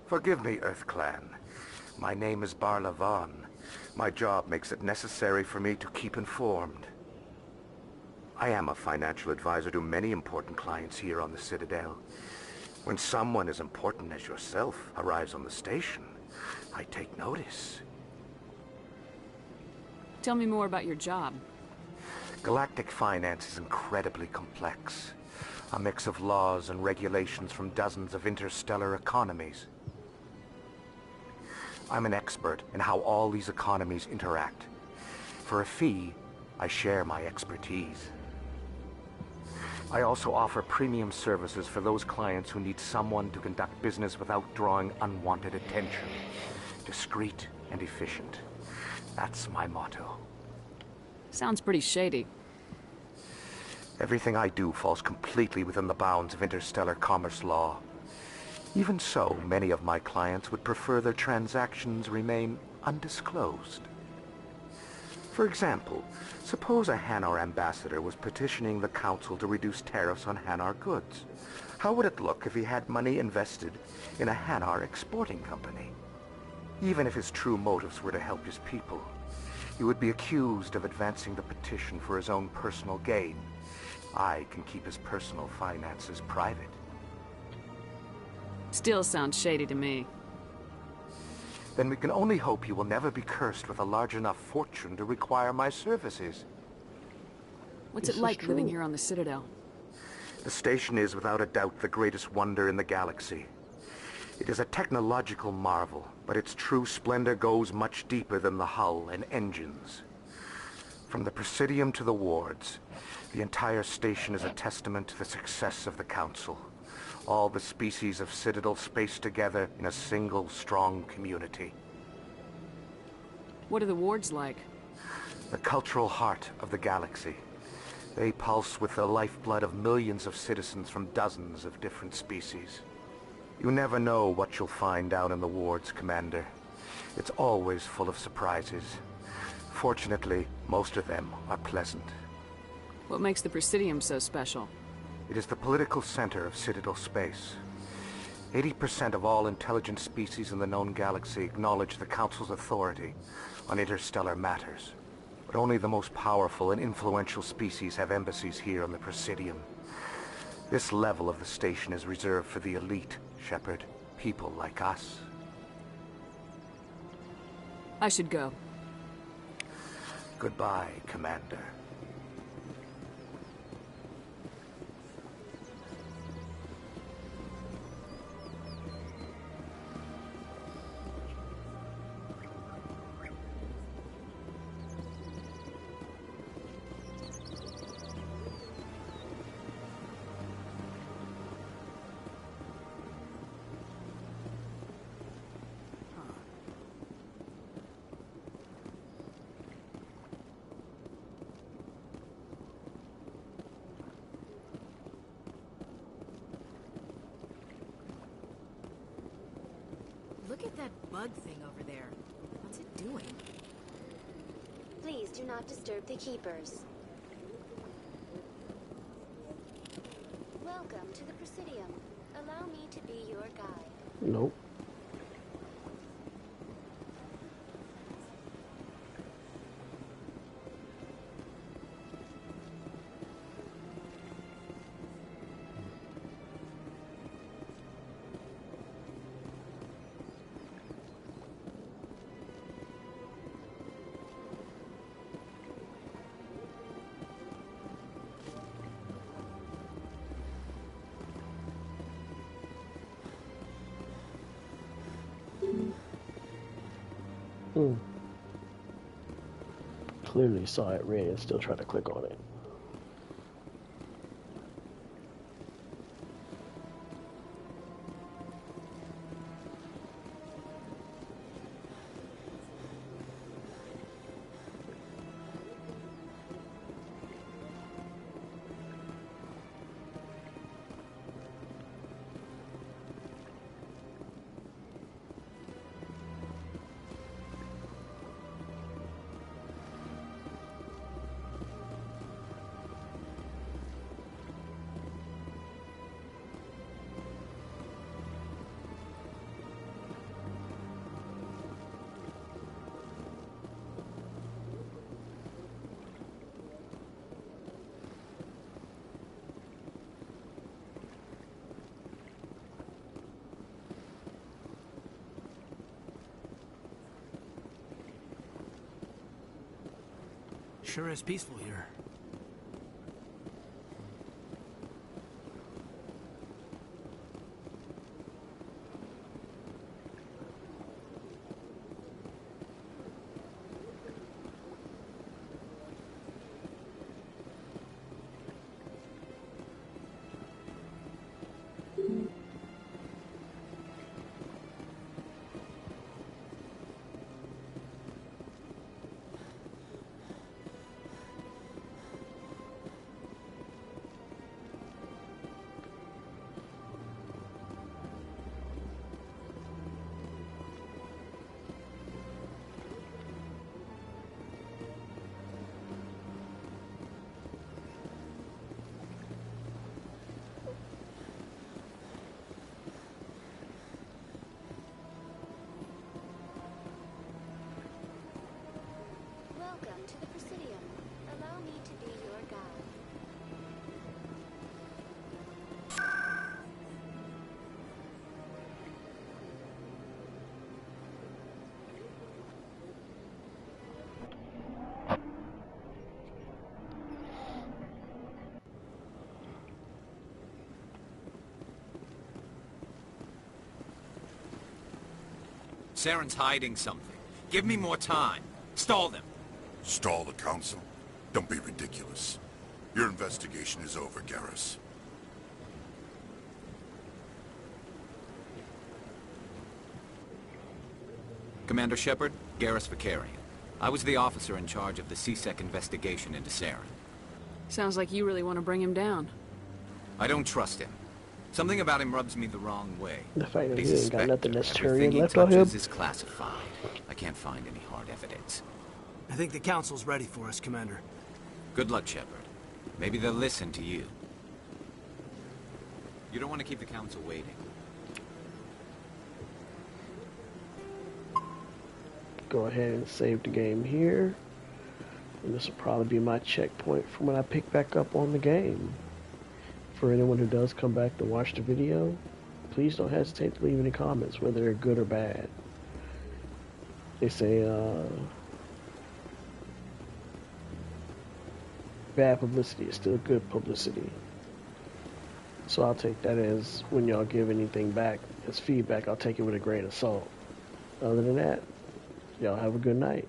Forgive me, Earth Clan. My name is Barla Vaughn. My job makes it necessary for me to keep informed. I am a financial advisor to many important clients here on the Citadel. When someone as important as yourself arrives on the station, I take notice. Tell me more about your job. Galactic finance is incredibly complex. A mix of laws and regulations from dozens of interstellar economies. I'm an expert in how all these economies interact. For a fee, I share my expertise. I also offer premium services for those clients who need someone to conduct business without drawing unwanted attention. Discreet and efficient. That's my motto. Sounds pretty shady. Everything I do falls completely within the bounds of interstellar commerce law. Even so, many of my clients would prefer their transactions remain undisclosed. For example, suppose a Hanar ambassador was petitioning the Council to reduce tariffs on Hanar goods. How would it look if he had money invested in a Hanar exporting company? Even if his true motives were to help his people, he would be accused of advancing the petition for his own personal gain. I can keep his personal finances private. Still sounds shady to me. Then we can only hope he will never be cursed with a large enough fortune to require my services. What's it like living here on the Citadel? The station is without a doubt the greatest wonder in the galaxy. It is a technological marvel, but its true splendor goes much deeper than the hull and engines. From the Presidium to the wards, the entire station is a testament to the success of the Council. All the species of Citadel spaced together in a single, strong community. What are the wards like? The cultural heart of the galaxy. They pulse with the lifeblood of millions of citizens from dozens of different species. You never know what you'll find down in the wards, Commander. It's always full of surprises. Fortunately, most of them are pleasant. What makes the Presidium so special? It is the political center of Citadel space. 80% of all intelligent species in the known galaxy acknowledge the Council's authority on interstellar matters. But only the most powerful and influential species have embassies here on the Presidium. This level of the station is reserved for the elite, Shepard. People like us. I should go. Goodbye, Commander. Look at that bug thing over there. What's it doing? Please do not disturb the keepers. Welcome to the Presidium. Allow me to be your guide. Nope. Clearly saw it red and still tried to click on it. Sure is peaceful here. Welcome to the Presidium. Allow me to be your guide. Saren's hiding something. Give me more time. Stall them. Stall the council? Don't be ridiculous. Your investigation is over, Garrus. Commander Shepard, Garrus Vakarian. I was the officer in charge of the C-Sec investigation into Saren. Sounds like you really want to bring him down. I don't trust him. Something about him rubs me the wrong way. The fact that He's he a ain't got nothing that's specter. Everything Turian he left on him. touches is classified. I can't find any hard evidence. I think the council's ready for us, Commander. Good luck, Shepard. Maybe they'll listen to you. You don't want to keep the council waiting. Go ahead and save the game here. And this will probably be my checkpoint for when I pick back up on the game. For anyone who does come back to watch the video, please don't hesitate to leave any comments, whether they're good or bad. They say, bad publicity is still good publicity. So I'll take that as, when y'all give anything back as feedback, I'll take it with a grain of salt. Other than that, y'all have a good night.